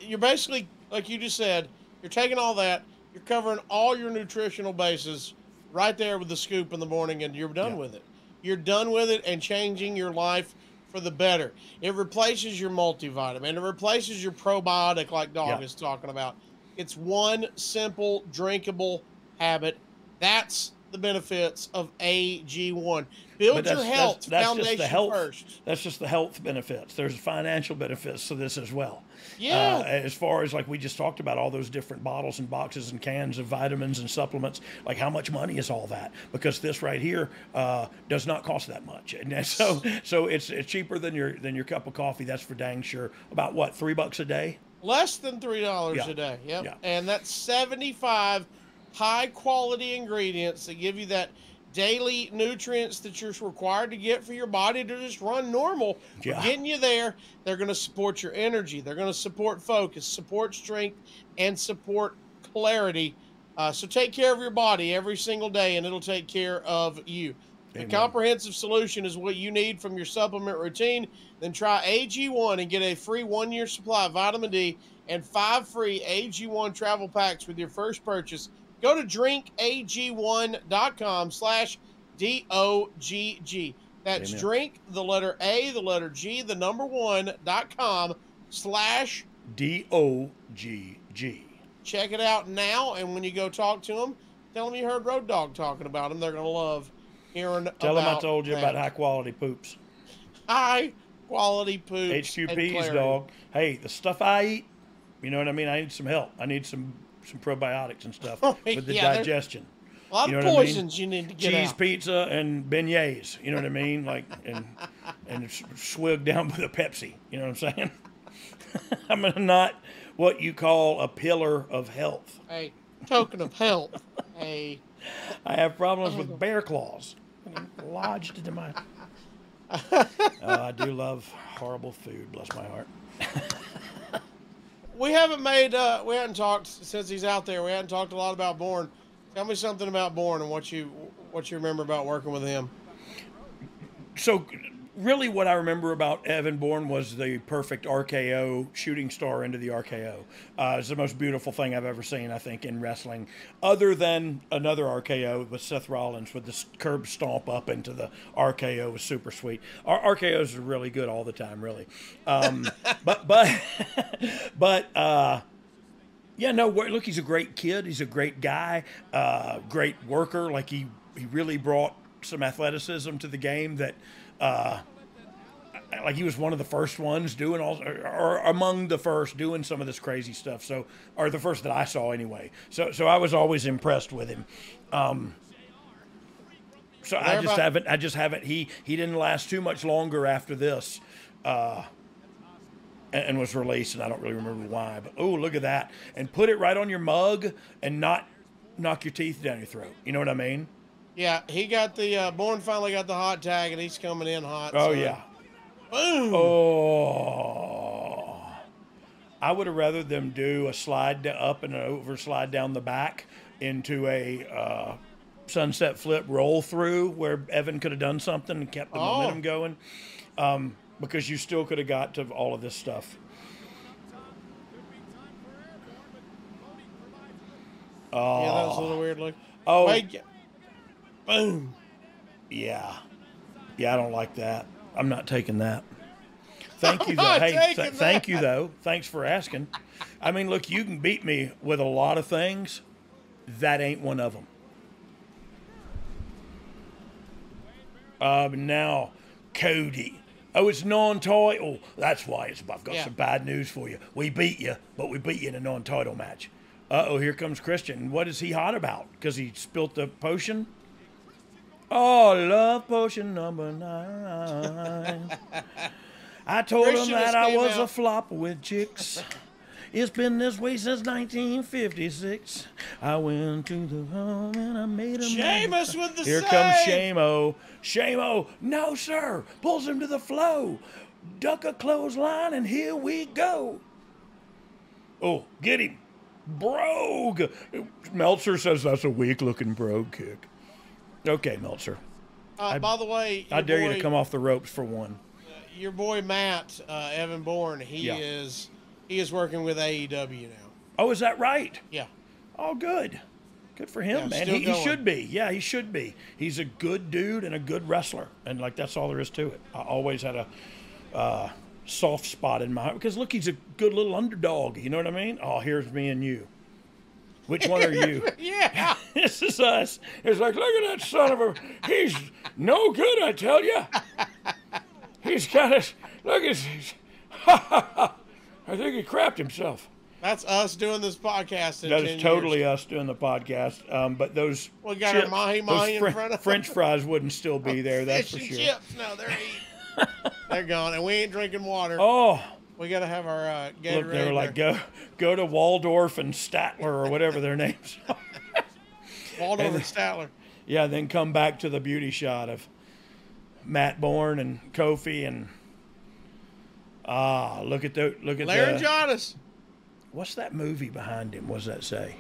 You're basically, like you just said, you're taking all that, you're covering all your nutritional bases right there with the scoop in the morning, and you're done with it. You're done with it and changing your life for the better. It replaces your multivitamin. It replaces your probiotic like Dog is talking about. It's one simple, drinkable habit. That's the benefits of AG1. Build your health foundation first. That's just the health benefits. There's financial benefits to this as well. Yeah. As far as like we just talked about, all those different bottles and boxes and cans of vitamins and supplements, like how much money is all that? Because this right here does not cost that much, and so it's cheaper than your cup of coffee. That's for dang sure. About what, $3 a day? Less than $3 a day. Yep. Yeah. And that's 75 high quality ingredients that give you that daily nutrients that you're required to get for your body to just run normal. We're getting you there. They're going to support your energy. They're going to support focus, support strength, and support clarity. So take care of your body every single day, and it'll take care of you. Amen. The comprehensive solution is what you need from your supplement routine. Then try AG1 and get a free 1-year supply of vitamin D and 5 free AG1 travel packs with your first purchase. Go to drinkag1.com/DOGG. That's Amen. drink, the letter A, the letter G, the number 1.com/DOGG. Check it out now, and when you go talk to them, tell them you heard Road Dogg talking about them. They're going to love hearing about Tell them I told you about high-quality poops. High-quality poops. HQPs, dog. Hey, the stuff I eat, you know what I mean? I need some help. I need some probiotics and stuff with the digestion. A lot of poisons you need to get Cheese, out. pizza, and beignets. You know what I mean? Like and swigged down with a Pepsi. You know what I'm saying? I'm gonna not what you call a pillar of health. A token of health. I have problems with bear claws lodged into my. I do love horrible food. Bless my heart. We hadn't talked since he's out there. We hadn't talked a lot about Bourne. Tell me something about Bourne and what you remember about working with him. So, really, what I remember about Evan Bourne was the perfect RKO shooting star into the RKO. It's the most beautiful thing I've ever seen, I think, in wrestling, other than another RKO with Seth Rollins with the curb stomp up into the RKO was super sweet. RKOs are really good all the time, really. Yeah, no, look, he's a great kid. He's a great guy, great worker. Like, he really brought some athleticism to the game that, like, he was one of the first ones doing or among the first doing some of this crazy stuff. So, or the first that I saw anyway. So I was always impressed with him. So I just haven't. He didn't last too much longer after this. And was released, and I don't really remember why. But, oh, look at that. And put it right on your mug and not knock your teeth down your throat. You know what I mean? Yeah, he got the, Bourne finally got the hot tag, and he's coming in hot. Oh, so. yeah. Boom! Oh. I would have rather them do a slide up and an over slide down the back into a sunset flip roll through where Evan could have done something and kept the momentum going. Because you still could have got to all of this stuff. Oh. Yeah, that was a little weird look. Oh. Wait. Boom. Yeah. Yeah, I don't like that. I'm not taking that. Thank you, though. Hey, thank you, though. Thanks for asking. I mean, look, you can beat me with a lot of things. That ain't one of them. Now, Cody. Oh, it's non-title. That's why I've got some bad news for you. We beat you, but we beat you in a non-title match. Uh-oh, here comes Christian. What is he hot about? Because he spilt the potion? Oh, love potion number 9. I told him that I was a flop with chicks. It's been this way since 1956. I went to the home and I made him. Sheamus with the Here save. comes Shamo. Shamo, no sir, pulls him to the flow. Duck a clothesline and here we go. Oh, get him. Brogue. Meltzer says that's a weak-looking brogue kick. Okay, Meltzer. By the way, I dare you to come off the ropes for one. Your boy Matt, Evan Bourne, he is working with AEW now. Oh, is that right? Yeah. Oh, good. Good for him, man. He should be. Yeah, he should be. He's a good dude and a good wrestler. And, like, that's all there is to it. I always had a soft spot in my heart. Because, look, he's a good little underdog. You know what I mean? Oh, here's me and you. Which one are you? Yeah. This is us. It's like, look at that son of a... He's no good, I tell you. He's got us... Look at... I think he crapped himself. That's us doing this podcast in That 10 is totally years. us doing the podcast. But those We got chips, our mahi-mahi in front of French fries wouldn't still be there, that's Fish for and sure. chips. No, they're eating. They're gone, and we ain't drinking water. Oh, We got to have our Gatorade. look, they were like, go to Waldorf and Statler or whatever their names are. Waldorf and Statler. Yeah, then come back to the beauty shot of Matt Bourne and Kofi and look at Laryngitis. What's that movie behind him? What's that say?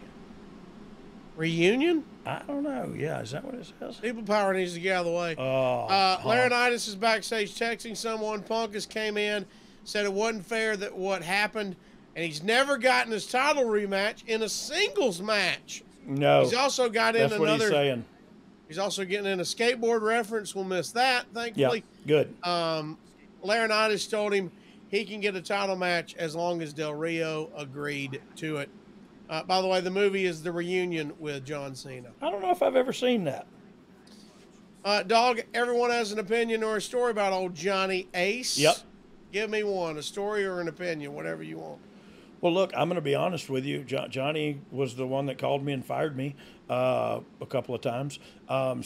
Reunion? I don't know. Yeah, is that what it says? People power needs to get out of the way. Laryngitis is backstage texting someone. Punk has came in, said it wasn't fair that what happened, and he's never gotten his title rematch in a singles match. No. He's also got in That's another. what he's saying. He's also getting in a skateboard reference. We'll miss that, thankfully. Yeah, good. Laurinaitis told him he can get a title match as long as Del Rio agreed to it. By the way, the movie is The Reunion with John Cena. I don't know if I've ever seen that. Dog, everyone has an opinion or a story about old Johnny Ace. Yep. Give me one, a story or an opinion, whatever you want. Well, look, I'm going to be honest with you. Johnny was the one that called me and fired me a couple of times. But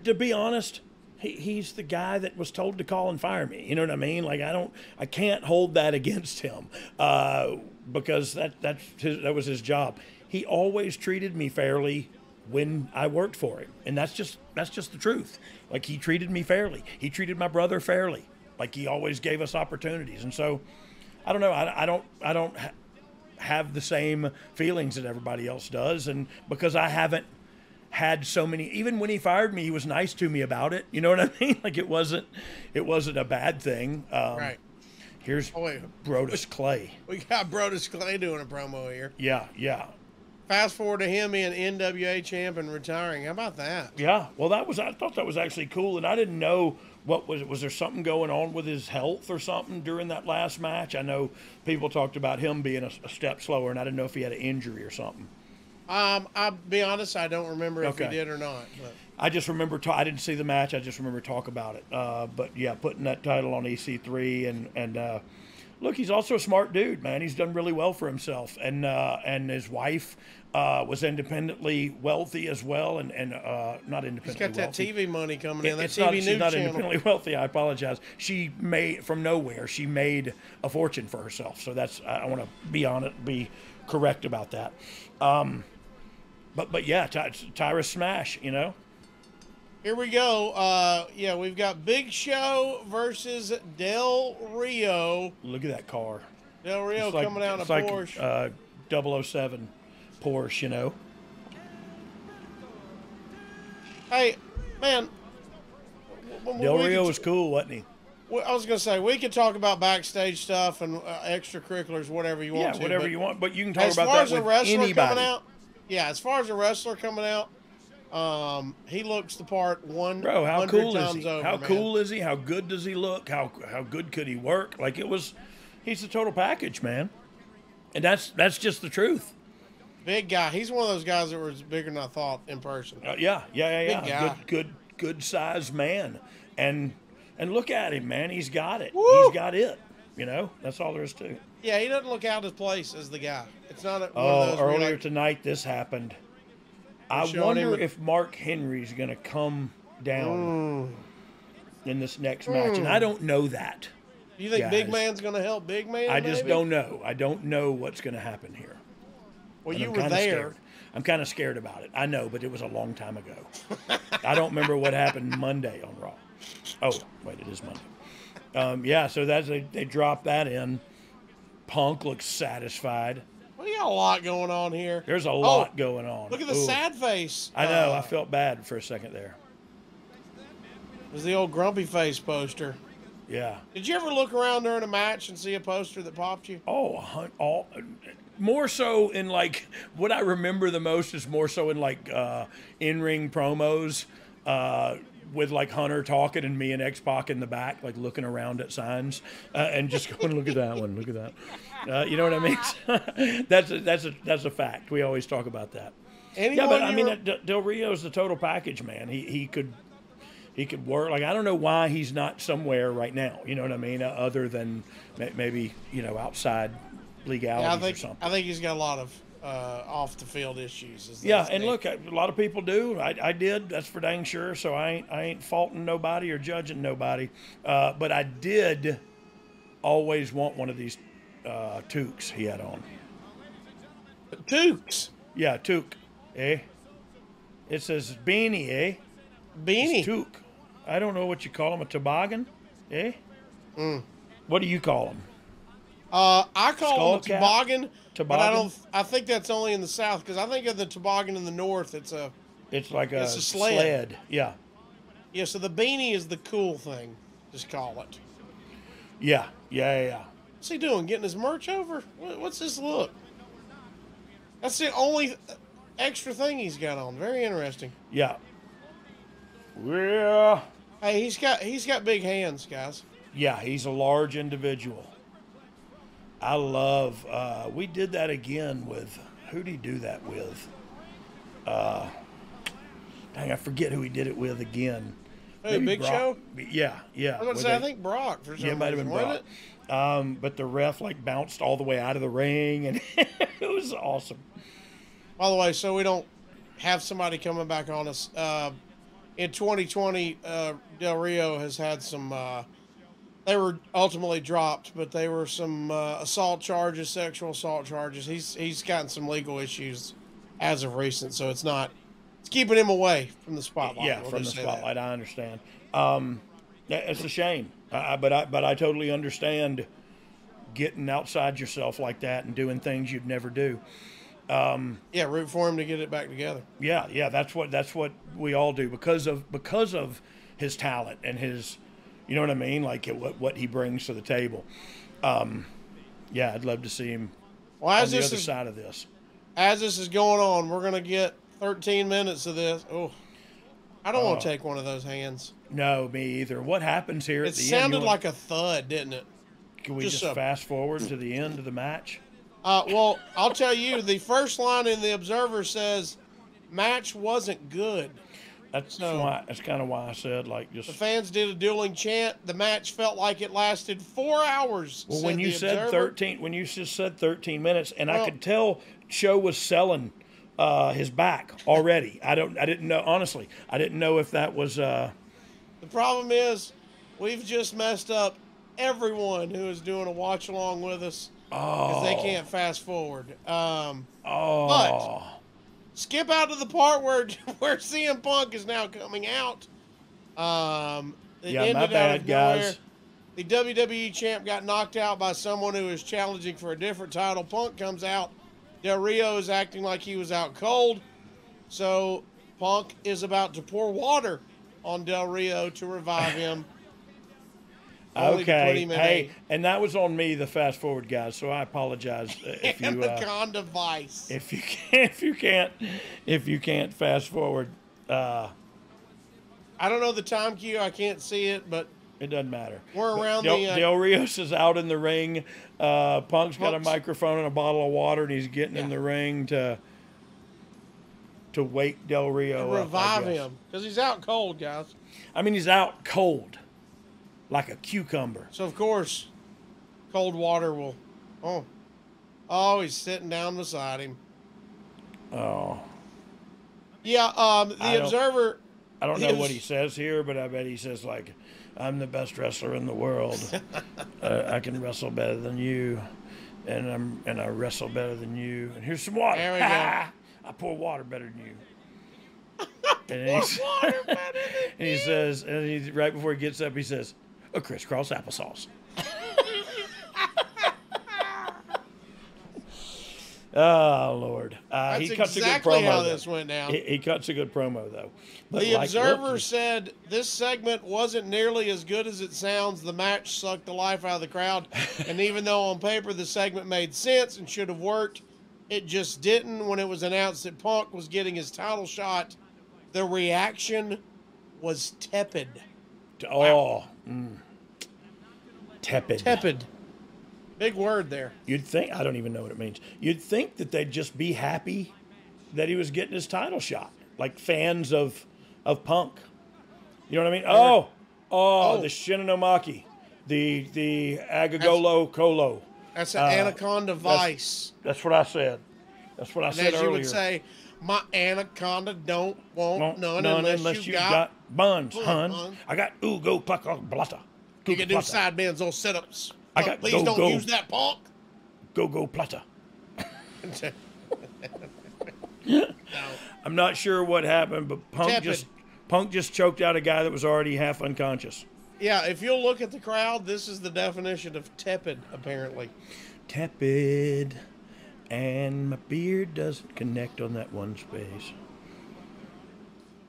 to be honest, he's the guy that was told to call and fire me. You know what I mean? Like I can't hold that against him because that was his job. He always treated me fairly when I worked for him, and that's just the truth. Like, he treated me fairly. He treated my brother fairly. Like, he always gave us opportunities, and so I don't know. I don't have the same feelings that everybody else does, and because I haven't had so many. Even when he fired me, he was nice to me about it. You know what I mean? Like, it wasn't a bad thing. Right. Here's Brodus Clay. We got Brodus Clay doing a promo here. Yeah. Fast forward to him being NWA champ and retiring. How about that? Yeah. Well, I thought that was actually cool, and I didn't know was there something going on with his health or something during that last match? I know people talked about him being a step slower, and I didn't know if he had an injury or something. I'll be honest, I don't remember if he did or not. But. I just remember I didn't see the match. I just remember talk about it. But yeah, putting that title on EC3 and look, he's also a smart dude, man. He's done really well for himself, and his wife was independently wealthy as well, and not independently. He's got that wealthy. TV money coming in. She's not independently wealthy. I apologize. She made from nowhere. She made a fortune for herself. So I want to be on it, be correct about that. But yeah, Tyra Smash, you know. Here we go. We've got Big Show versus Del Rio. Look at that car. Del Rio coming out in a Porsche. 007 Porsche, you know. Hey, man. Del Rio was cool, wasn't he? I was going to say, we could talk about backstage stuff and extracurriculars, whatever you want to. Yeah, whatever you want, but you can talk about that with anybody. Coming out, yeah, as far as a wrestler coming out, he looks the part 100 Bro, how cool is he? Over, how man. cool is he? How good does he look? How good could he work? Like, he's the total package, man. And that's just the truth. Big guy. He's one of those guys that was bigger than I thought in person. Yeah. Big guy. Good sized man. And look at him, man. He's got it. Woo! He's got it. You know, that's all there is to it. Yeah, he doesn't look out of place as the guy. It's not one of those earlier tonight this happened. I wonder if Mark Henry's going to come down in this next match, and I don't know that. You think Big Man's going to help Big Man? I just don't know. I don't know what's going to happen here. Well, you were there. Scared. I'm kind of scared about it. I know, but it was a long time ago. I don't remember what happened Monday on Raw. Oh, wait, it is Monday. So they dropped that in. Punk looks satisfied. We got a lot going on here. There's a lot going on. Look at the sad face. I know. I felt bad for a second there. It was the old grumpy face poster. Yeah. Did you ever look around during a match and see a poster that popped you? More so in, like, what I remember the most is more so in, like, in-ring promos with, like, Hunter talking and me and X-Pac in the back, like, looking around at signs and just going, look at that one, look at that. You know what I mean? That's a fact. We always talk about that. Del Rio's the total package, man. He could work. Like, I don't know why he's not somewhere right now. You know what I mean? Other than maybe, outside legalities or something. I think he's got a lot of off the field issues. Look, a lot of people do. I did. That's for dang sure. So I ain't faulting nobody or judging nobody. But I did always want one of these toques he had on. Toques? Yeah, toque. Eh? It says beanie, eh? Beanie. It's toque. I don't know what you call them. A toboggan, eh? What do you call them? I call them toboggan, toboggan, but I think that's only in the South, because I think of the toboggan in the North. It's like a sled. Yeah. Yeah. So the beanie is the cool thing. Just call it. Yeah. What's he doing? Getting his merch over? What's this look? That's the only extra thing he's got on. Very interesting. Yeah. Yeah. Hey, he's got big hands, guys. Yeah, he's a large individual. I love, we did that again with, who did he do that with? Dang, I forget who he did it with again. Hey, Big Brock. Show? Yeah. I'm going to say, I think Brock for some reason. Yeah, it might have been Brock. But the ref, like, bounced all the way out of the ring, and it was awesome. By the way, so we don't have somebody coming back on us, in 2020, Del Rio has had some. They were ultimately dropped, but they were some assault charges, sexual assault charges. He's gotten some legal issues as of recent, so it's keeping him away from the spotlight. Yeah, from the spotlight. I understand. It's a shame, but I totally understand getting outside yourself like that and doing things you'd never do. Yeah, root for him to get it back together. Yeah, that's what we all do because of his talent and his, you know what I mean, like what he brings to the table. Yeah, I'd love to see him on the other side of this. As this is going on, we're gonna get 13 minutes of this. Oh, I don't want to take one of those hands. No, me either. What happens here at the end? It sounded like a thud, didn't it? Can we just fast forward to the end of the match? Well, I'll tell you, the first line in the Observer says, "Match wasn't good." That's kind of why I said, like, just the fans did a dueling chant. The match felt like it lasted 4 hours. Well, when you said 13, when you just said 13 minutes, and I could tell Show was selling his back already. I didn't know, honestly. I didn't know if that was. The problem is, we've just messed up everyone who is doing a watch along with us. Because they can't fast forward. But skip out to the part where CM Punk is now coming out. My bad, guys. The WWE champ got knocked out by someone who is challenging for a different title. Punk comes out. Del Rio is acting like he was out cold. So Punk is about to pour water on Del Rio to revive him. Okay, hey, and that was on me, the fast forward guys. So I apologize if you Anaconda Vice. If you can't fast forward. I don't know the time cue. I can't see it, but it doesn't matter. We're around Del Rios is out in the ring. Punk's got a microphone and a bottle of water, and he's getting in the ring to wake Del Rio up. Revive him because he's out cold, guys. I mean, he's out cold. Like a cucumber. So, of course, cold water will... Oh, he's sitting down beside him. Oh. Yeah, the Observer... I don't know what he says here, but I bet he says, like, I'm the best wrestler in the world. I can wrestle better than you, and I wrestle better than you. And here's some water. There we go. I pour water better than you. And he says, right before he gets up, he says, a crisscross applesauce. Oh, Lord. That's he cuts exactly a good promo, how this went down. He cuts a good promo, though. But the Observer said this segment wasn't nearly as good as it sounds. The match sucked the life out of the crowd. And even though on paper the segment made sense and should have worked, it just didn't. When it was announced that Punk was getting his title shot, the reaction was tepid. Oh, tepid. Tepid. Big word there. You'd think, I don't even know what it means. You'd think that they'd just be happy that he was getting his title shot. Like fans of Punk. You know what I mean? Oh, the Shinnomaki. The Agagolo Colo. That's an Anaconda Vice. That's what I said. That's what I said earlier. As you would say, my Anaconda don't want none unless you got buns, hun. I got go plaka blata. You can do side bends on sit-ups. Please don't use that, Punk. Go plata. I'm not sure what happened, but Punk just choked out a guy that was already half unconscious. Yeah, if you'll look at the crowd, this is the definition of tepid, apparently. Tepid. And my beard doesn't connect on that one space.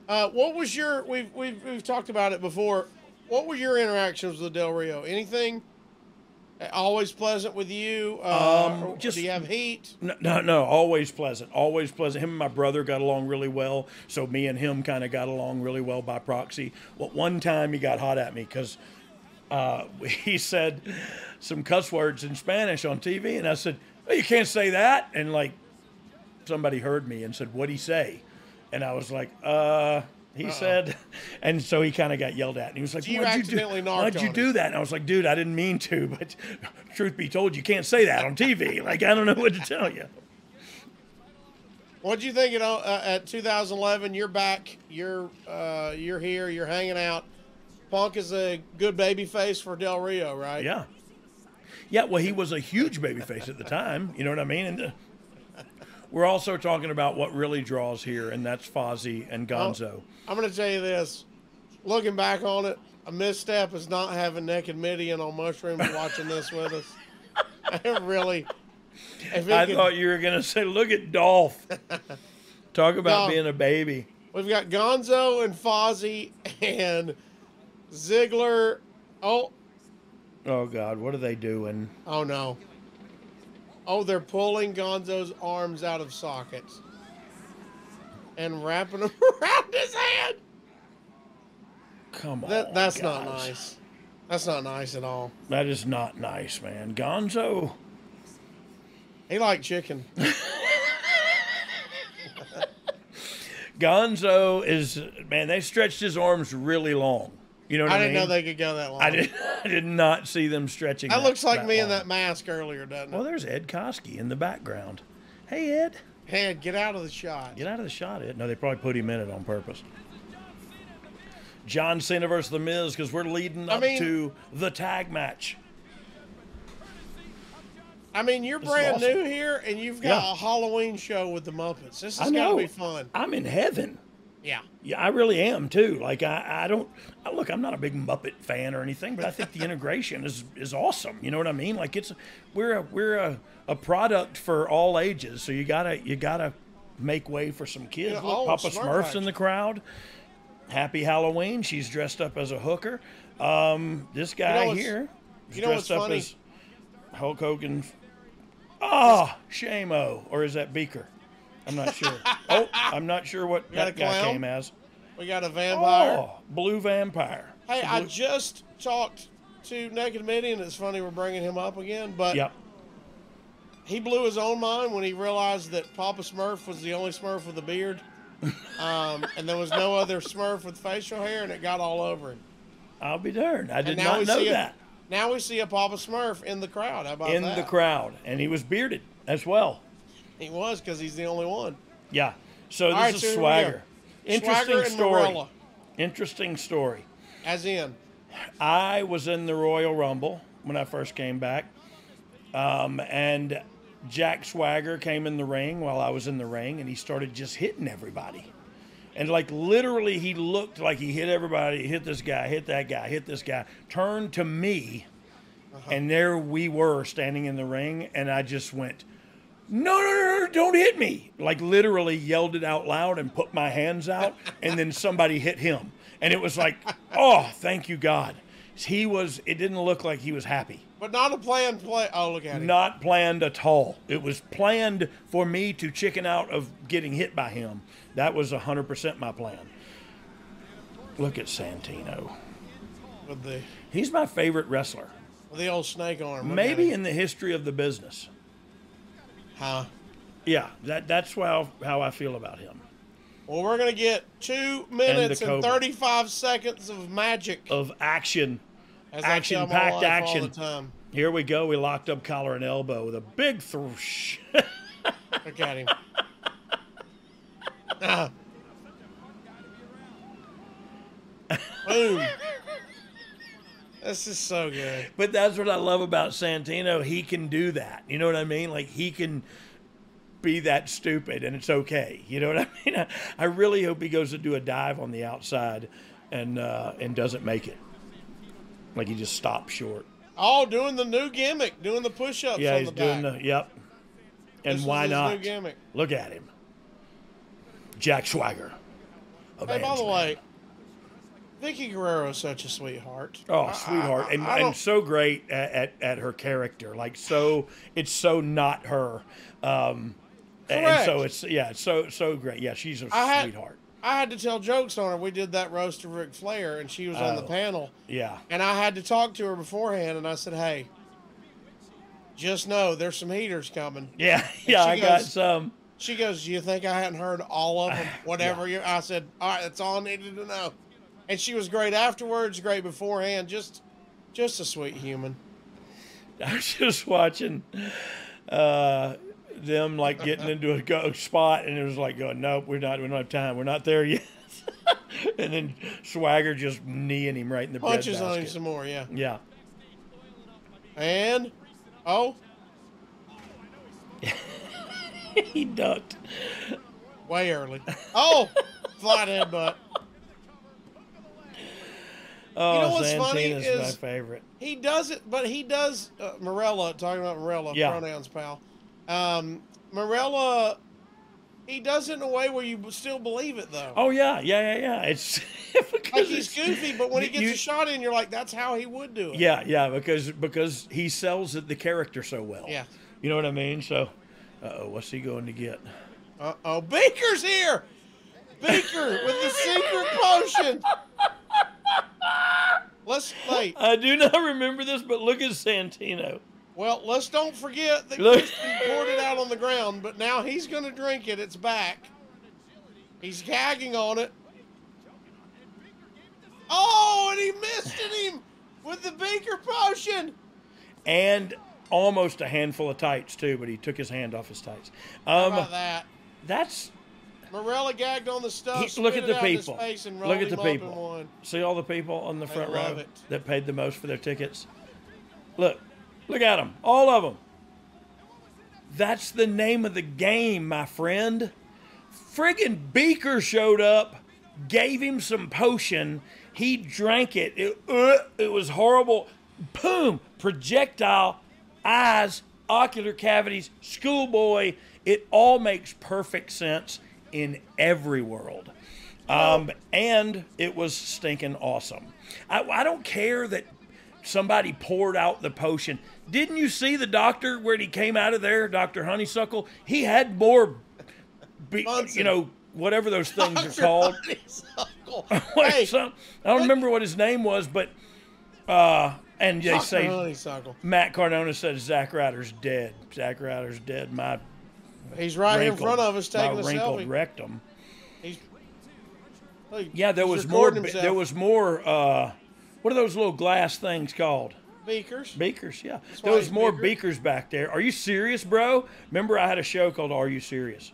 What was your... We've talked about it before. What were your interactions with Del Rio? Anything always pleasant with you? Do you have heat? No, always pleasant. Always pleasant. Him and my brother got along really well, so me and him kind of got along really well by proxy. Well, one time he got hot at me because he said some cuss words in Spanish on TV, and I said, oh, you can't say that. And, like, somebody heard me and said, what'd he say? And I was like, he said, and so he kind of got yelled at. And he was like, why'd you do that? And I was like, dude, I didn't mean to, but truth be told, you can't say that on TV. Like, I don't know what to tell you. What'd you think at 2011? You're back. You're here. You're hanging out. Punk is a good baby face for Del Rio, right? Yeah. Yeah, well, he was a huge baby face at the time. You know what I mean? And we're also talking about what really draws here, and that's Fozzy and Gonzo. I'm going to tell you this. Looking back on it, a misstep is not having Naked Midian on mushrooms watching this with us. I really... I thought you were going to say, look at Dolph. Talk about being a baby. We've got Gonzo and Fozzy and Ziggler. Oh, God. What are they doing? Oh, no. Oh, they're pulling Gonzo's arms out of sockets and wrapping them around his head. Come on, That's guys. not nice. That's not nice at all. That is not nice, man. Gonzo... He liked chicken. Gonzo is, man, they stretched his arms really long. You know what I mean? I didn't know they could go that long. I did not see them stretching that looks like me long. in that mask earlier, doesn't it? Well, there's Ed Koski in the background. Hey, Ed. Hey, get out of the shot. Get out of the shot, Ed. No, they probably put him in it on purpose. John Cena versus The Miz, because we're leading up to the tag match. I mean, you're brand new here, and you've got a Halloween show with the Muppets. This is going to be fun. I'm in heaven. Yeah. Yeah, I really am, too. Like, I don't... Look, I'm not a big Muppet fan or anything, but I think the integration is awesome. You know what I mean? Like, we're a product for all ages, so you gotta make way for some kids. Yeah, Look, Papa Smurf's in the crowd. Happy Halloween. She's dressed up as a hooker. This guy here is dressed up as Hulk Hogan... Shamo, or is that Beaker? I'm not sure. I'm not sure what that guy came as. We got a vampire. Oh, blue vampire. Hey, I just talked to Naked Midian. It's funny we're bringing him up again, but he blew his own mind when he realized that Papa Smurf was the only Smurf with a beard, and there was no other Smurf with facial hair, and it got all over him. I'll be darned. I did not know that. Now we see a Papa Smurf in the crowd. How about that? In the crowd. And he was bearded as well. He was, because he's the only one. Yeah. So this is Swagger. Interesting story. Interesting story. As in? I was in the Royal Rumble when I first came back. And Jack Swagger came in the ring while I was in the ring, and he started just hitting everybody. And, like, literally, he looked like he hit everybody, hit this guy, hit that guy, hit this guy, turned to me, and there we were standing in the ring, and I just went, no, don't hit me. Like, literally yelled it out loud and put my hands out, and then somebody hit him. And it was like, oh, thank you, God. It didn't look like he was happy. But not a planned play. Oh, look at him. Not planned at all. It was planned for me to chicken out of getting hit by him. That was 100% my plan. Look at Santino. He's my favorite wrestler. With the old snake arm. Maybe in the history of the business. Huh? Yeah, that's how I feel about him. Well, we're going to get 2 minutes and 35 seconds of magic. Of action. Action-packed action. All the time. Here we go. We locked up collar and elbow with a big thwoosh. Look at him. Boom. This is so good. But that's what I love about Santino. He can do that. You know what I mean? Like, he can be that stupid, and it's okay. You know what I mean? I really hope he goes to do a dive on the outside and doesn't make it. Like, he just stops short. Oh, doing the new gimmick, doing the push-ups on the back. Yeah, he's doing yep. And this why not? New gimmick. Look at him. Jack Swagger. Hey, by the way, Vicky Guerrero is such a sweetheart. Oh, sweetheart. And so great at her character. Like, it's so not her. And so it's so great. Yeah, she's a sweetheart. I had to tell jokes on her. We did that roast of Ric Flair, and she was on the panel. Yeah. And I had to talk to her beforehand, and I said, hey, just know there's some heaters coming. Yeah, I got some. She goes, do you think I hadn't heard all of them? Whatever. I said, all right, that's all I needed to know. And she was great afterwards, great beforehand, just a sweet human. I was just watching them like getting into a go spot, and it was like going, nope, we don't have time. We're not there yet. And then Swagger just kneeing him right in the punches breadbasket. on him some more. Yeah. Yeah. And He ducked. way early. Oh, flat headbutt. Oh, You know what's Santina's funny my is favorite. he does it, but he does Morella. Talking about Morella, Yeah. pronouns, pal. Morella, he does it in a way where you still believe it, though. Oh yeah. It's because Like he's goofy, but when he gets you- a shot in, you're like, that's how he would do it. Yeah, because he sells the character so well. Yeah. You know what I mean? So, what's he going to get? Beaker's here. Beaker with the secret potion. Wait. I do not remember this, but look at Santino. Well, let's don't forget that Look. Christian poured it out on the ground, but now he's going to drink it. It's back. He's gagging on it. Oh, and he missed him with the Beaker potion. And almost a handful of tights, too, but he took his hand off his tights. How about that? That's... Morella gagged on the stuff. Look spit at it the out in his people. face and Look rolled at the him up in people. one. See all the people on the front love row it. that paid the most for their tickets? Look at them, all of them. That's the name of the game, my friend. Friggin' Beaker showed up, gave him some potion. He drank it. It was horrible. Boom! Projectile, eyes, ocular cavities, schoolboy. It all makes perfect sense in every world. And it was stinking awesome. I don't care that somebody poured out the potion. Didn't you see the doctor when he came out of there, Dr. Honeysuckle? He had more, whatever those things are called. Hey, I don't remember what his name was, but and they say Honeysuckle. Matt Cardona said Zack Ryder's dead. Zack Ryder's dead. He's right here in front of us taking my a wrinkled selfie. rectum. Yeah, there was more. There was more. What are those little glass things called? Beakers. Beakers, yeah. That's There why was he's more bigger. beakers back there. Are you serious, bro? Remember I had a show called Are You Serious?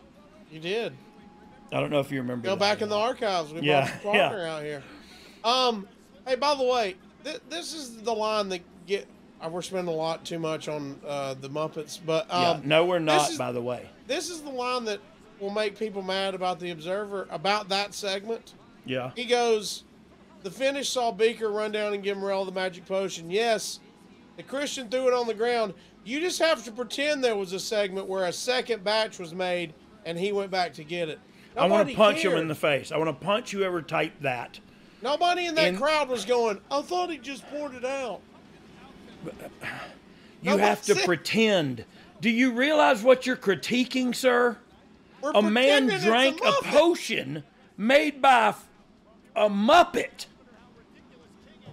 You did. I don't know if you remember. Go that back or in the not. archives. We Yeah, brought your partner out here. Hey, by the way, this is the line that we're spending a lot too much on the Muppets, but no, we're not. is- By the way, this is the line that will make people mad about the Observer about that segment. yeah. He goes, the finish saw Beaker run down and give Morel the magic potion. Yes, the Christian threw it on the ground. You just have to pretend there was a segment where a second batch was made and he went back to get it. I want to Nobody punch him cared. in the face. I want to punch whoever typed that. Nobody in that crowd was going, I thought he just poured it out. You have to pretend. Do you realize what you're critiquing, sir? We're A man pretending it's drank a Muppet. potion made by a Muppet.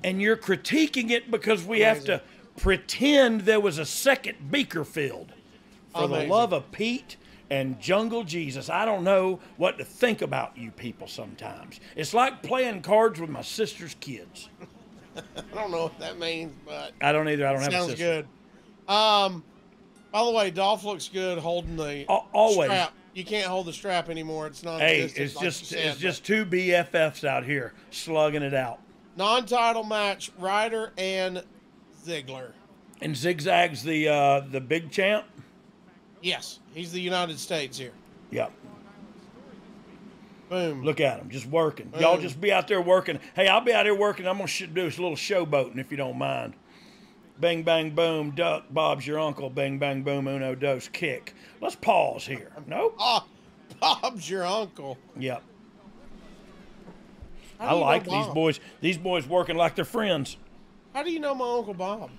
And you're critiquing it because we have to pretend there was a second beaker filled. For the Amazing. love of Pete and Jungle Jesus, I don't know what to think about you people sometimes. It's like playing cards with my sister's kids. I don't know what that means, but I don't either. I don't have a sounds sister. good. By the way, Dolph looks good holding the Always. strap. You can't hold the strap anymore. It's not. Hey, it's just two BFFs out here slugging it out. Non-title match: Ryder and Ziggler. And Zigzag's the big champ. Yes, he's the United States here. Yep. Boom. Look at him, just working. Y'all just be out there working. Hey, I'll be out here working. I'm gonna do this little showboating if you don't mind. Bang, bang, boom, duck. Bob's your uncle. Bang, bang, boom, uno, dos, kick. Let's pause here. No? Bob's your uncle. Yep. How I do you know like these Bob? boys. These boys working like they're friends. How do you know my Uncle Bob?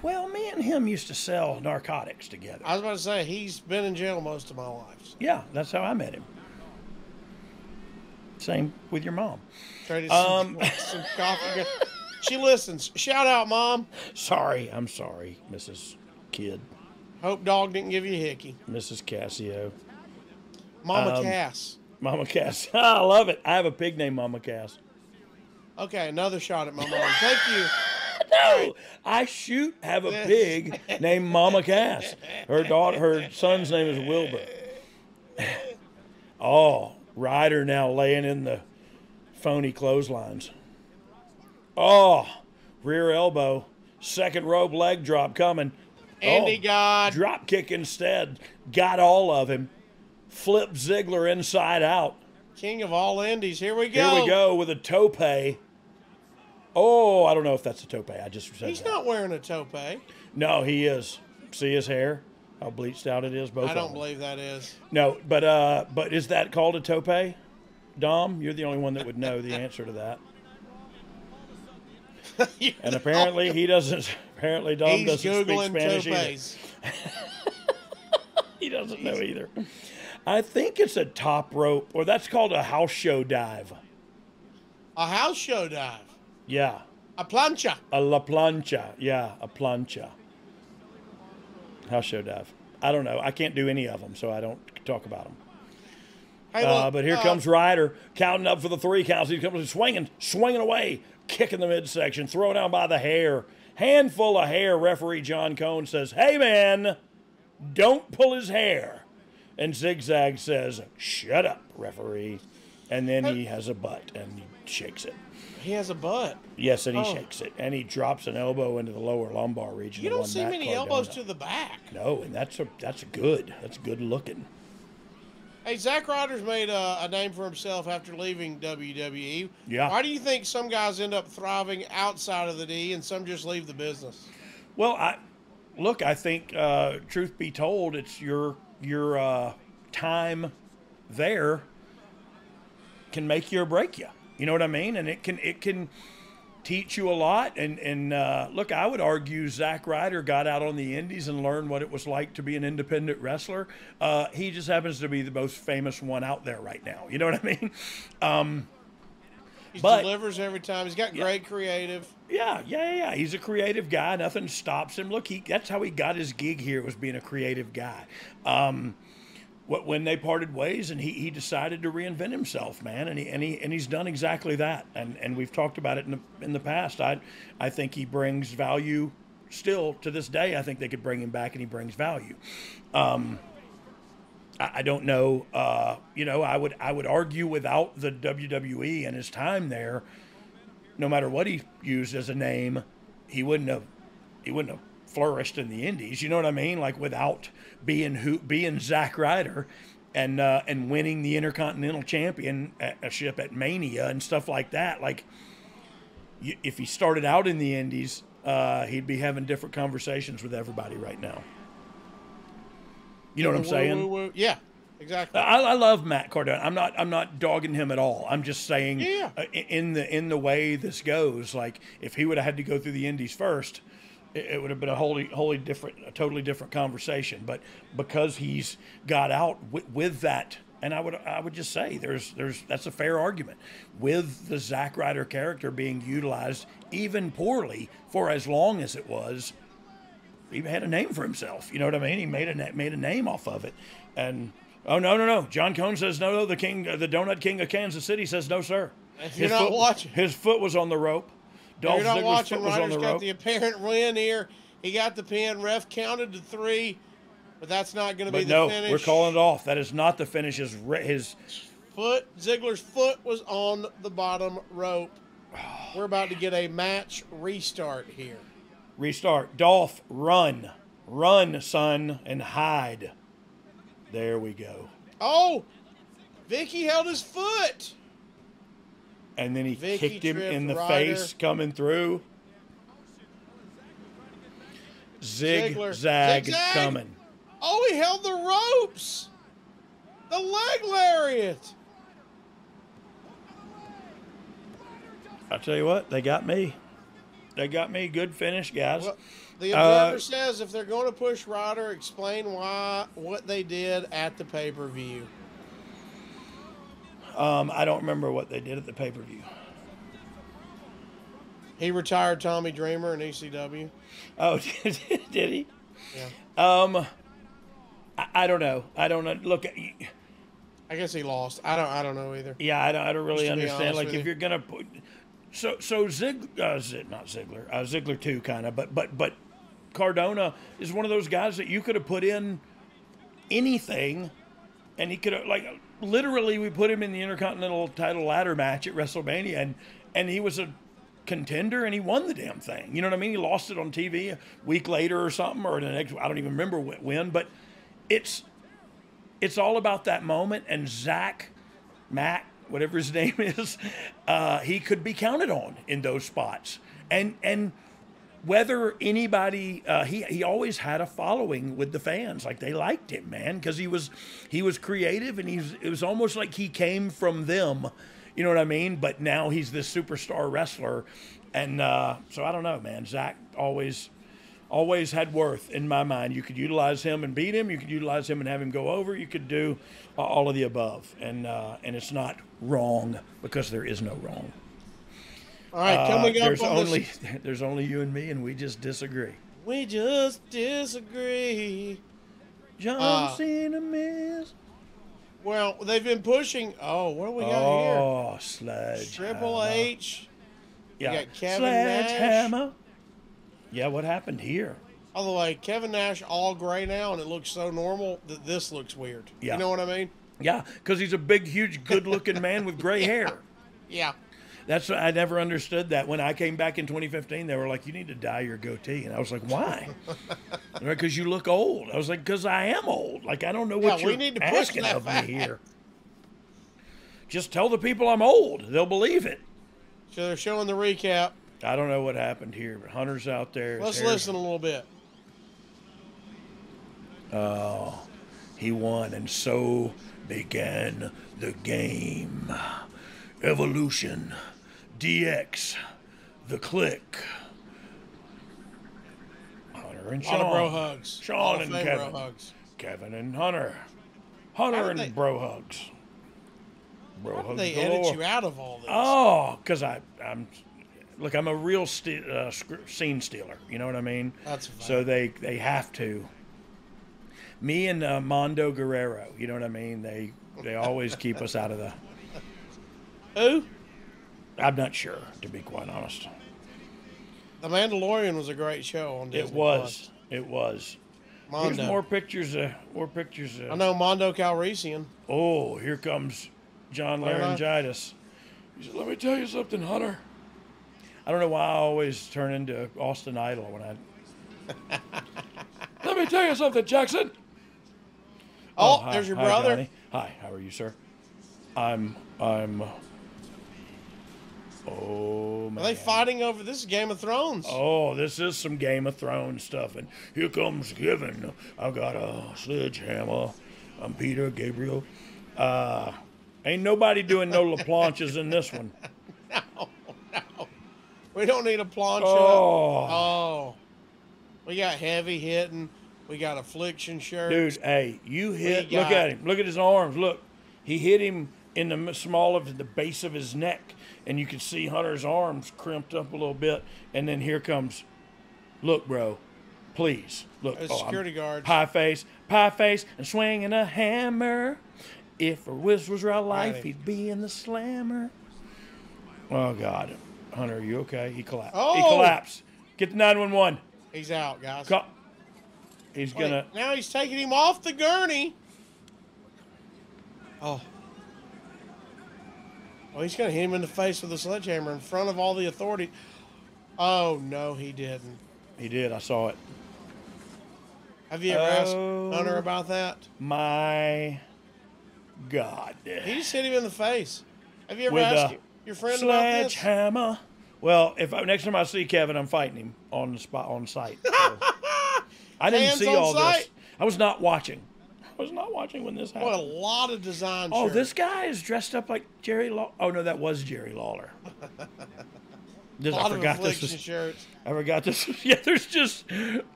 Well, me and him used to sell narcotics together. I was about to say, he's been in jail most of my life. Yeah, that's how I met him. Same with your mom. Traded some coffee. She listens. Shout out, Mom. Sorry, I'm sorry, Mrs. Kidd, Hope dog didn't give you a hickey. Mrs. Casio, Mama Cass. Mama Cass. I love it. I have a pig named Mama Cass. Okay, another shot at my mom. Thank you. No, I have a pig named Mama Cass. Her son's name is Wilbur. Oh, Ryder now laying in the phony clotheslines. Oh, rear elbow, second rope leg drop coming. Andy God. Drop kick instead. Got all of him. Flip Ziggler inside out. King of all indies. Here we go. Here we go with a tope. Oh, I don't know if that's a tope. I just said He's that. not wearing a tope. No, he is. See his hair? How bleached out it is? Both I of don't them. believe that is. No, but is that called a tope? Dom, you're the only one that would know the answer to that. And apparently he doesn't. Apparently Dom doesn't speak Spanish topes. either. He doesn't know either. I think it's a top rope, or that's called a house show dive. A house show dive. Yeah. A plancha. A la plancha. Yeah, a plancha. House show dive. I don't know. I can't do any of them, so I don't talk about them. Hey, look, But here comes Ryder, counting up for the 3 counts. He comes swinging away, kicking the midsection, throw down by the hair. Handful of hair. Referee John Cone says, "Hey, man, don't pull his hair." And Zigzag says, "Shut up, referee." And then he has a butt, and he shakes it. He has a butt. Yes, and he shakes it. And he drops an elbow into the lower lumbar region. You don't see many elbows to the back. No, and that's good. That's good looking. Hey, Zack Ryder's made a name for himself after leaving WWE. Yeah. Why do you think some guys end up thriving outside of the D and some just leave the business? Well, I think, truth be told, it's your time there can make you or break you. You know what I mean? And it can teach you a lot. And look, I would argue Zack Ryder got out on the indies and learned what it was like to be an independent wrestler. He just happens to be the most famous one out there right now. You know what I mean? He delivers every time. He's got great creative. Yeah. He's a creative guy. Nothing stops him. Look, that's how he got his gig here, was being a creative guy. When they parted ways, and he decided to reinvent himself, man, and he's done exactly that. And we've talked about it in the past. I think he brings value still to this day. I think they could bring him back, and he brings value. I don't know. I would argue without the WWE and his time there, no matter what he used as a name, he wouldn't have flourished in the indies. You know what I mean? Like, without being Zack Ryder and winning the Intercontinental Championship at Mania and stuff like that. Like, if he started out in the indies, he'd be having different conversations with everybody right now. You know what I'm saying? Yeah, exactly. I love Matt Cardona. I'm not dogging him at all. I'm just saying, in the way this goes, like, if he would have had to go through the indies first, it would have been a totally different conversation. But because he's got out with that, and I would just say that's a fair argument, with the Zack Ryder character being utilized even poorly for as long as it was. He had a name for himself. You know what I mean? He made a name off of it. And no. John Cone says no. The Donut King of Kansas City says no, sir. If you're not watching, his foot was on the rope. You're not watching. Ryder's got the apparent win here. He got the pin. Ref counted to 3, but that's not going to be the finish. We're calling it off. That is not the finish. His foot, Ziggler's foot was on the bottom rope. We're about to get a match restart here. Restart. Dolph, run. Run, son, and hide. There we go. Oh, Vicky held his foot. And then he kicked him in the face coming through. Zigzag coming. Oh, he held the ropes. The leg lariat. I'll tell you what, they got me. They got me. Good finish, guys. Well, the Observer says if they're going to push Ryder, explain what they did at the pay-per-view. I don't remember what they did at the pay-per-view. He retired Tommy Dreamer in ECW. Oh, did he? Yeah. I don't know. Look, I guess he lost. I don't know either. Yeah, I don't really understand. Like, if you're gonna put, So Ziggler too, kind of, but Cardona is one of those guys that you could have put in anything, and he could have, like, literally, we put him in the Intercontinental title ladder match at WrestleMania, and he was a contender, and he won the damn thing. You know what I mean? He lost it on TV a week later or something, or the next, I don't even remember when, but it's all about that moment, and Mac, whatever his name is, he could be counted on in those spots. And whether anybody, he always had a following with the fans. Like, they liked him, man, because he was creative, and it was almost like he came from them. You know what I mean? But now he's this superstar wrestler. And so I don't know, man. Zach always had worth in my mind. You could utilize him and beat him. You could utilize him and have him go over. You could do all of the above. And it's not wrong, because there is no wrong. All right, coming up there's only you and me, and we just disagree. We just disagree. John Cena, Miz. Well, they've been pushing. Oh, what do we got here? Oh, Sledge. Triple H. Yeah. We got Kevin Nash. Yeah, what happened here? By the way, Kevin Nash all gray now, and it looks so normal that this looks weird. Yeah. You know what I mean? Yeah, because he's a big, huge, good-looking man with gray hair. Yeah. I never understood that. When I came back in 2015, they were like, "You need to dye your goatee," and I was like, "Why?" Because you look old. I was like, "Because I am old. Like, I don't know what you're asking of me here. Just tell the people I'm old. They'll believe it." So they're showing the recap. I don't know what happened here, but Hunter's out there. Let's listen a little bit. Oh, he won, and so began the game. Evolution, DX, The Click. Hunter and Sean. A lot of bro hugs. Sean and Kevin. Bro hugs. Kevin and Hunter. Hunter and bro hugs. How did they edit you out of all this? Oh, because I'm a real scene stealer. You know what I mean? That's fine. So they have to. Me and Mondo Guerrero. You know what I mean? They always keep us out of the. Who? I'm not sure, to be quite honest. The Mandalorian was a great show on Disney. It was. Mondo. Here's more pictures. I know Mondo Calrissian. Oh, here comes John Laryngitis. He said, "Let me tell you something, Hunter." I don't know why I always turn into Austin Idol when I. Let me tell you something, Jackson. Oh, there's your brother. Johnny. Hi, how are you, sir? I'm. Oh, man. Are they fighting over this? Is Game of Thrones. Oh, this is some Game of Thrones stuff. And here comes Kevin. I've got a sledgehammer. I'm Peter Gabriel. Ain't nobody doing no LaPlanches in this one. No. We don't need a plancha. Oh. We got heavy hitting. We got affliction shirt. Dude, hey, you hit. Look at him. Look at his arms. Look. He hit him in the small of the base of his neck. And you can see Hunter's arms crimped up a little bit. And then here comes, look, bro, please. Look. Security guards. Pie face, and swinging a hammer. If a whistle was real life, he'd be in the slammer. Oh, God. Hunter, are you okay? He collapsed. Oh! He collapsed. Get the 911. He's out, guys. He's going to. Now he's taking him off the gurney. Oh. Well, he's going to hit him in the face with a sledgehammer in front of all the authorities. Oh, no, he didn't. He did. I saw it. Have you ever asked Hunter about that? My God. He just hit him in the face. Have you ever asked your friend about this? Sledgehammer. Well, next time I see Kevin, I'm fighting him on site. So. I didn't see all this. I was not watching. When this happened. What a lot of design Oh, shirts. this guy is dressed up like Jerry Lawler. Oh, no, that was Jerry Lawler. I forgot this. Shirts. I forgot this. Yeah, there's just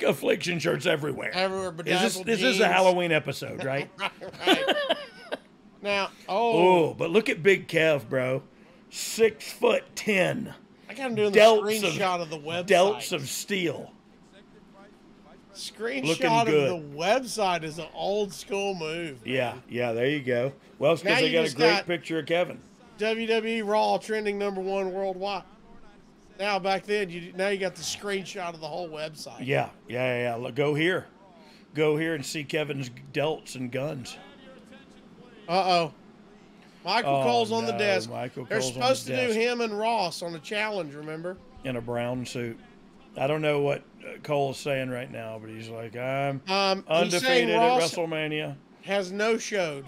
affliction shirts everywhere. Everywhere, This is a Halloween episode, right? Right. Now, but look at Big Kev, bro. 6'10". I got him doing the screenshot of the website. Delts of steel. Screenshot of the website is an old school move. Yeah, there you go. Well, it's because they got a great picture of Kevin. WWE Raw trending #1 worldwide. Now back then, now you got the screenshot of the whole website. Yeah. Look, go here and see Kevin's delts and guns. Uh-oh. Michael Cole's on the desk. They're Cole's supposed on the to do desk. him and Ross on a challenge, remember? In a brown suit. I don't know what Cole's saying right now, but he's like, I'm undefeated at Ross WrestleMania. Has no-showed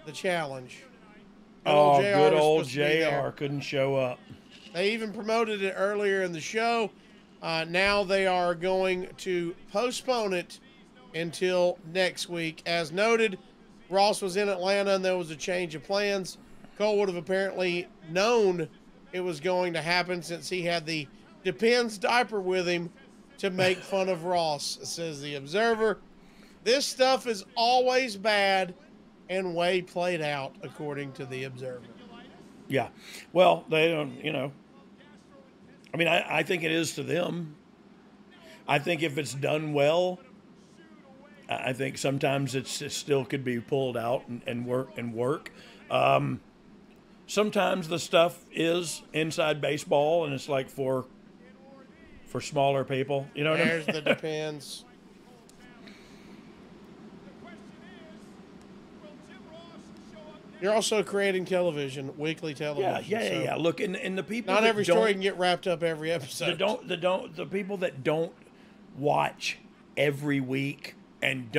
the challenge. Good was old supposed to be there. JR couldn't show up. They even promoted it earlier in the show. Now they are going to postpone it until next week. As noted, Ross was in Atlanta and there was a change of plans. Cole would have apparently known it was going to happen since he had the Depends diaper with him to make fun of Ross, says the Observer. This stuff is always bad and way played out, according to the Observer. Yeah. Well, they don't, I mean, I think it is to them. I think if it's done well, I think sometimes it still could be pulled out and work. Sometimes the stuff is inside baseball and it's like for smaller people. You know what I mean? There's the Depends. You're also creating television, weekly television. Yeah. Look, and the people not that every story can get wrapped up every episode. The people that don't watch every week and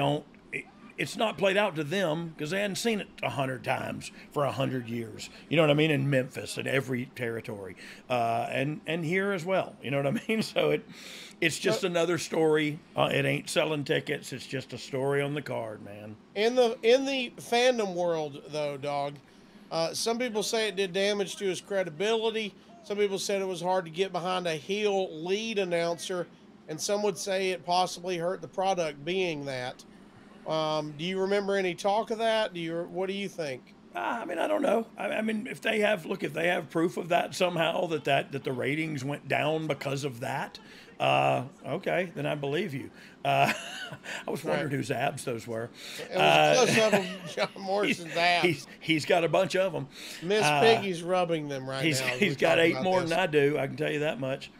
it's not played out to them because they hadn't seen it 100 times for 100 years. You know what I mean? In Memphis and every territory, and here as well. You know what I mean? So it's just another story. It ain't selling tickets. It's just a story on the card, man. In the fandom world, though, Dog, some people say it did damage to his credibility. Some people said it was hard to get behind a heel lead announcer, and some would say it possibly hurt the product being that. Do you remember any talk of that? What do you think? I mean, I don't know. I mean, if they have proof of that somehow, that the ratings went down because of that, okay, then I believe you. I was wondering whose abs those were. It was close up of John Morrison's abs. He's got a bunch of them. Miss Piggy's rubbing them now. He's got 8 more than I do. I can tell you that much.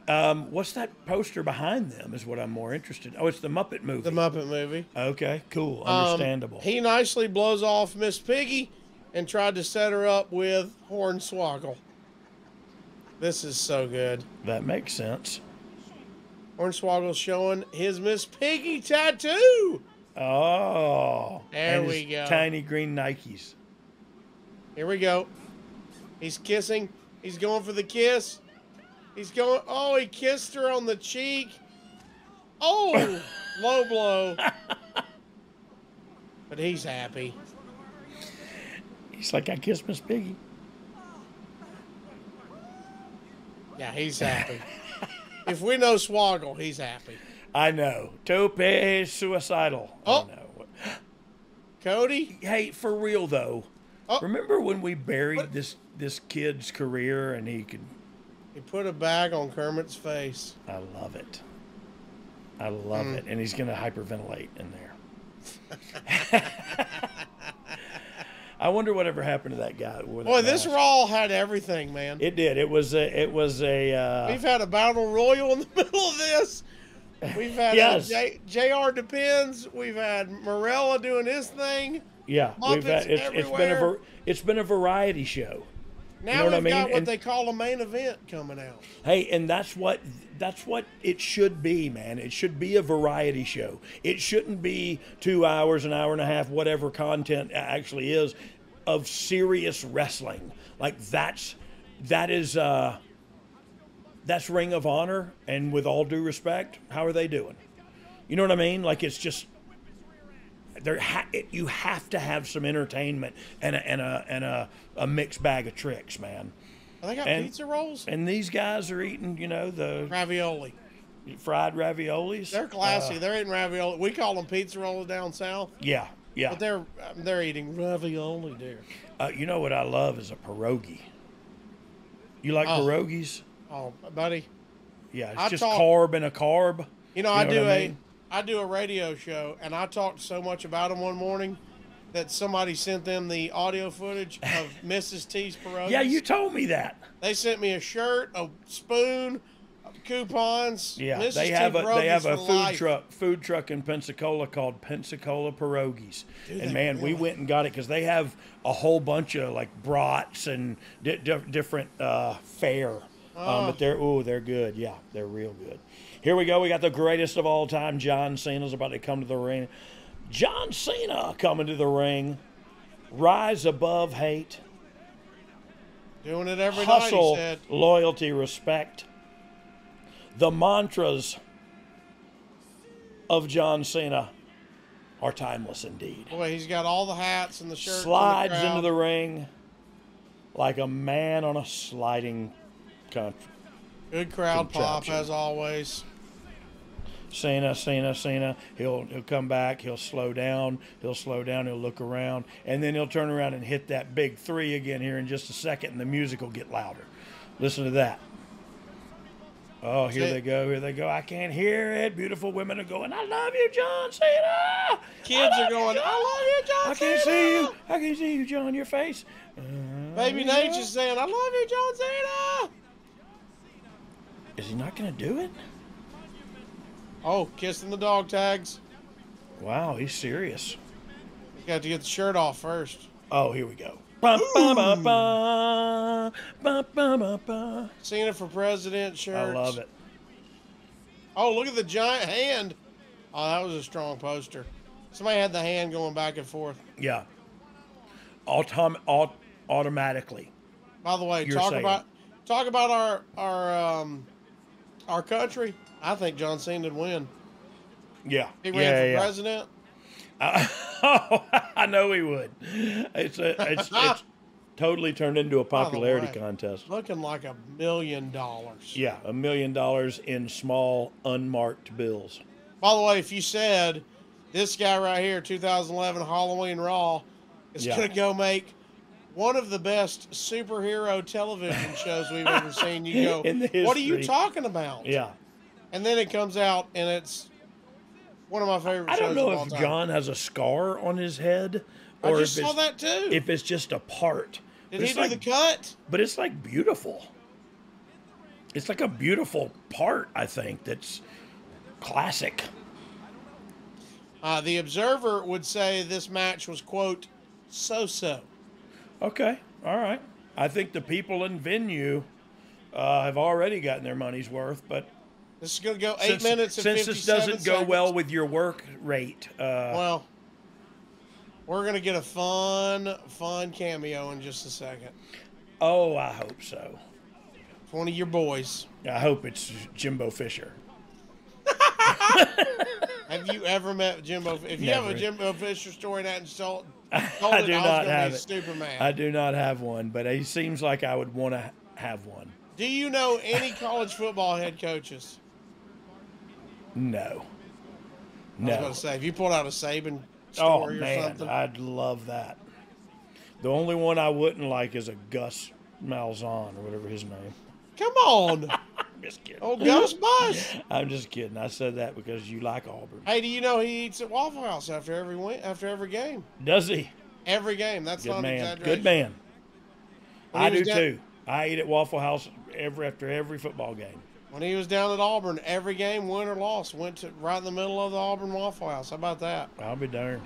What's that poster behind them is what I'm more interested in. Oh, it's the Muppet movie. The Muppet movie. Okay, cool. Understandable. He nicely blows off Miss Piggy and tried to set her up with Hornswoggle. This is so good. That makes sense. Hornswoggle's showing his Miss Piggy tattoo. Oh. There we go. Tiny green Nikes. Here we go. He's kissing. He's going for the kiss. He's going, he kissed her on the cheek. Oh, low blow. But he's happy. He's like, I kissed Miss Piggy. Yeah, he's happy. If we know Swoggle, he's happy. I know. Tope suicidal. Oh. I know. Cody? Hey, for real, though. Remember when we buried this kid's career and he put a bag on Kermit's face. I love it. I love it. And he's going to hyperventilate in there. I wonder whatever happened to that guy. Boy, this Raw had everything, man. It did. It was a. We've had a battle royal in the middle of this. We've had JR Depends. We've had Morella doing his thing. Yeah, Muppets it's been a variety show. Now we've got what they call a main event coming out. Hey, and that's what it should be, man. It should be a variety show. It shouldn't be 2 hours, an hour and a half, whatever content actually is, of serious wrestling. Like that's Ring of Honor, and with all due respect, how are they doing? You know what I mean? Like it's just you have to have some entertainment and a mixed bag of tricks, man. They got pizza rolls, and these guys are eating, the ravioli, fried raviolis. They're classy. They're eating ravioli. We call them pizza rolls down south. Yeah. But they're eating ravioli there. You know what I love is a pierogi. You like pierogies? Oh, buddy. Yeah, it's carb and a carb. I do a radio show, and I talked so much about them one morning. that somebody sent them the audio footage of Mrs. T's pierogies. Yeah, you told me that. They sent me a shirt, a spoon, coupons. Yeah, Mrs. they T have a pierogies food truck in Pensacola called Pensacola Pierogies. Do And they man, we really? went and got it because they have a whole bunch of like brats and different fare. But they're good. Yeah, they're real good. Here we go. We got the greatest of all time. John Cena's about to come to the ring. John Cena coming to the ring. Rise above hate. Doing it every Hustle, night, he said. loyalty, respect. The mantras of John Cena are timeless indeed. Boy, he's got all the hats and the shirts. Slides and the into crowd. the ring like a man on a sliding country. Good crowd pop, contraption. as always. Cena. He'll come back. He'll slow down. He'll look around. And then he'll turn around and hit that big 3 again here in just a second, and the music will get louder. Listen to that. Oh, here they go. I can't hear it. Beautiful women are going, I love you, John Cena. Kids are going, I love you, John I Cena. can't see you. I can't see you, John, your face. Baby Nature's saying, I love you, John Cena. Is he not going to do it? Oh, kissing the dog tags. Wow, he's serious. You got to get the shirt off first. Oh, here we go. Ba, ba, ba, ba, ba, ba, ba, ba. Cena for president shirts. I love it. Oh, look at the giant hand. Oh, that was a strong poster. Somebody had the hand going back and forth. Yeah. Automatically. By the way, You're talk saying. about our country. I think John Cena would win. Yeah. He ran for president. I know he would. It's totally turned into a popularity way, contest. Looking like $1 million. Yeah, $1 million in small unmarked bills. By the way, if you said this guy right here, 2011 Halloween Raw, is Yeah. going to go make one of the best superhero television shows we've ever seen, you go, In the what are you history. talking about? Yeah. And then it comes out, and it's one of my favorite I shows don't know of all if time. John has a scar on his head I or just if saw it's, that too. if it's just a part. Did But he it's do like, the cut? But it's like beautiful. It's like a beautiful part, I think, that's classic. The Observer would say this match was, quote, so-so. Okay, all right. I think the people in venue have already gotten their money's worth, but This is going to go 8 minutes and since 57 this doesn't go seconds. well with your work rate, Well, we're going to get a fun cameo in just a second. oh, I hope so. It's one of your boys. I hope it's Jimbo Fisher. Have you ever met Jimbo? If you have a Never. Jimbo Fisher story that told I it, do I was not gonna have be it. stupid mad. I do not have one, but he seems like I would want to have one. Do you know any college football head coaches? No. I was No. going to say, if you pulled out a Saban Oh, story or man, something. I'd love that. The only one I wouldn't like is a Gus Malzahn or whatever his name. Come on. I'm just kidding. Old Ghost Bus. I'm just kidding. I said that because you like Auburn. Hey, do you know he eats at Waffle House after every game? Does he? Every game. That's Good not an man. exaggeration. Good man. When he I do was down- too. I eat at Waffle House after every football game. When he was down at Auburn, every game, win or loss, went to right in the middle of the Auburn Waffle House. How about that? I'll be darned.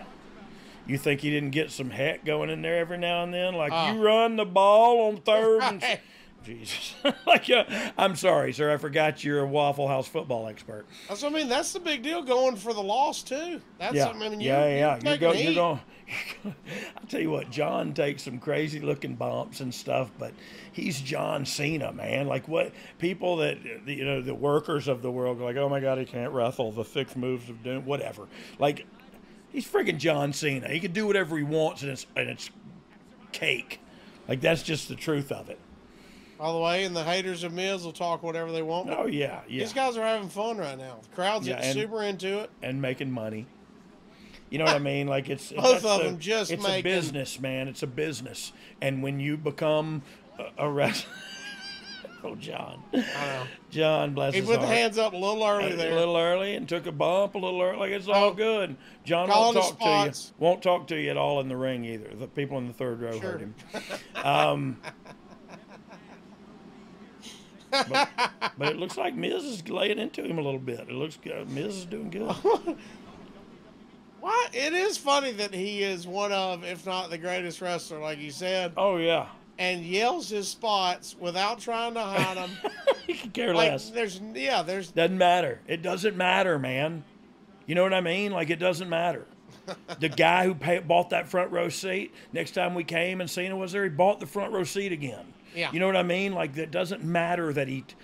You think he didn't get some heck going in there every now and then? Like, Ah. you run the ball on third and... Right. Jesus. Like, I'm sorry, sir. I forgot you're a Waffle House football expert. That's what I mean. That's the big deal, going for the loss too. That's Yeah, I mean, yeah. You're taking going. heat. I'll tell you what. John takes some crazy looking bumps and stuff, but he's John Cena, man. Like what people that the workers of the world go like, oh my God, he can't wrestle. The 6 moves of doom, whatever. Like he's freaking John Cena. He can do whatever he wants, and it's cake. Like that's just the truth of it. By the way, and the haters of Miz will talk whatever they want. Oh yeah. These guys are having fun right now. The crowd's Yeah, and- super into it. And making money. You know what I mean? Like it's Both that's of them just it's making- a business, man. It's a business. And when you become a wrestler, Oh, John. I know. John, bless He his put the heart. hands up a little early there. A little early and took a bump a little early. Like, it's all good. John won't talk to you. Won't talk to you at all in the ring either. The people in the third row heard him. But it looks like Miz is laying into him a little bit. It looks good. Miz is doing good. Why? It is funny that he is one of, if not the greatest wrestler, like you said. Oh, yeah. And yells his spots without trying to hide them. He can care less. Doesn't matter. It doesn't matter, man. You know what I mean? Like, it doesn't matter. The guy who bought that front row seat, next time we came and Cena was there, he bought the front row seat again. Yeah. You know what I mean? Like, it doesn't matter that it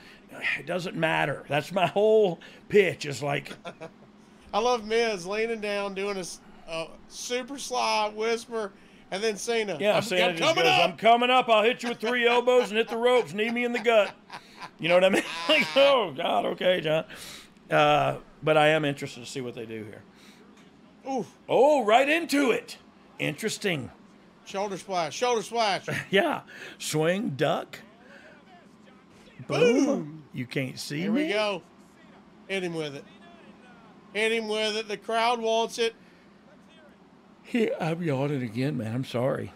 doesn't matter. That's my whole pitch. Is like, I love Miz leaning down, doing a super slide whisper, and then Cena. Yeah, Cena just goes, I'm coming up. I'll hit you with 3 elbows and hit the ropes. Knee me in the gut. You know what I mean? Like, oh, God, okay, John. But I am interested to see what they do here. Oof. Oh, right into it. Interesting. Shoulder splash. Shoulder splash. Yeah. Swing, duck. Boom. You can't see Here me. we go. Hit him with it. Hit him with it. The crowd wants it. I'm yawning again, man. I'm sorry.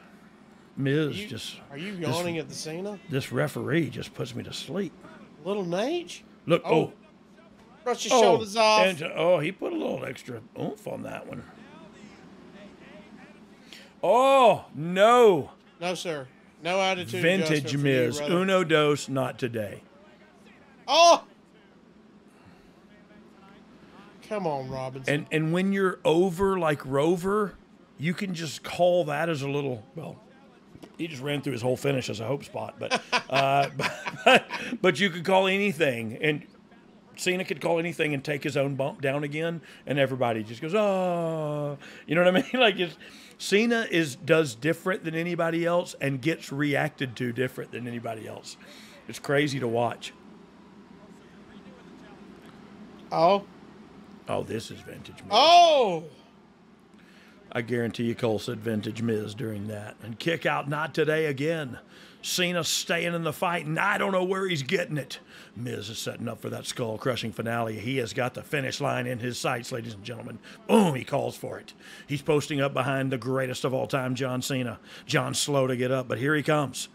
Miz just... Are you yawning at the Cena? This referee just puts me to sleep. Little Nate? Look, Brush your shoulders off. And, he put a little extra oomph on that one. Oh, no. No, sir. No attitude. Vintage Miz. Uno dos, not today. Oh! Come on, Robinson. And when you're over like Rover, you can just call that as a little, well, he just ran through his whole finish as a hope spot, but but you could call anything, and Cena could call anything and take his own bump down again, and everybody just goes, oh, you know what I mean? Like, Cena does different than anybody else and gets reacted to different than anybody else. It's crazy to watch. Oh, this is vintage Miz. Oh! I guarantee you Cole said vintage Miz during that. And kick out, not today again. Cena staying in the fight, and I don't know where he's getting it. Miz is setting up for that skull-crushing finale. He has got the finish line in his sights, ladies and gentlemen. Boom, he calls for it. He's posting up behind the greatest of all time, John Cena. John's slow to get up, but here he comes.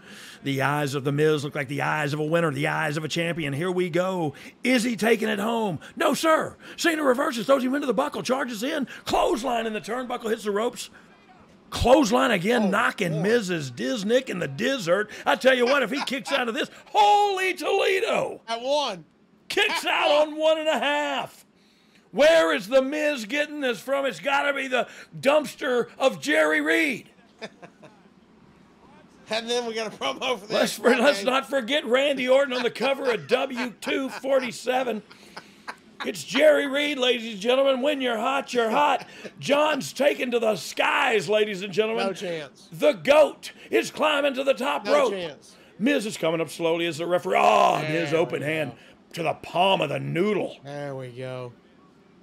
The eyes of the Miz look like the eyes of a winner, the eyes of a champion. Here we go. Is he taking it home? No, sir. Cena reverses, throws him into the buckle, charges in. Clothesline in the turnbuckle, hits the ropes. Clothesline again, knocking Miz's Diznick in the Dizzert. I tell you what, if he kicks out of this, holy Toledo! At one. Kicks out on 1.5. Where is the Miz getting this from? It's got to be the dumpster of Jerry Reed. And then we got a promo for this. Let's not forget Randy Orton on the cover of W247. It's Jerry Reed, ladies and gentlemen. When you're hot, you're hot. John's taken to the skies, ladies and gentlemen. No chance. The GOAT is climbing to the top rope. No chance. Miz is coming up slowly as the referee. Oh, Miz open hand to the palm of the noodle. There we go.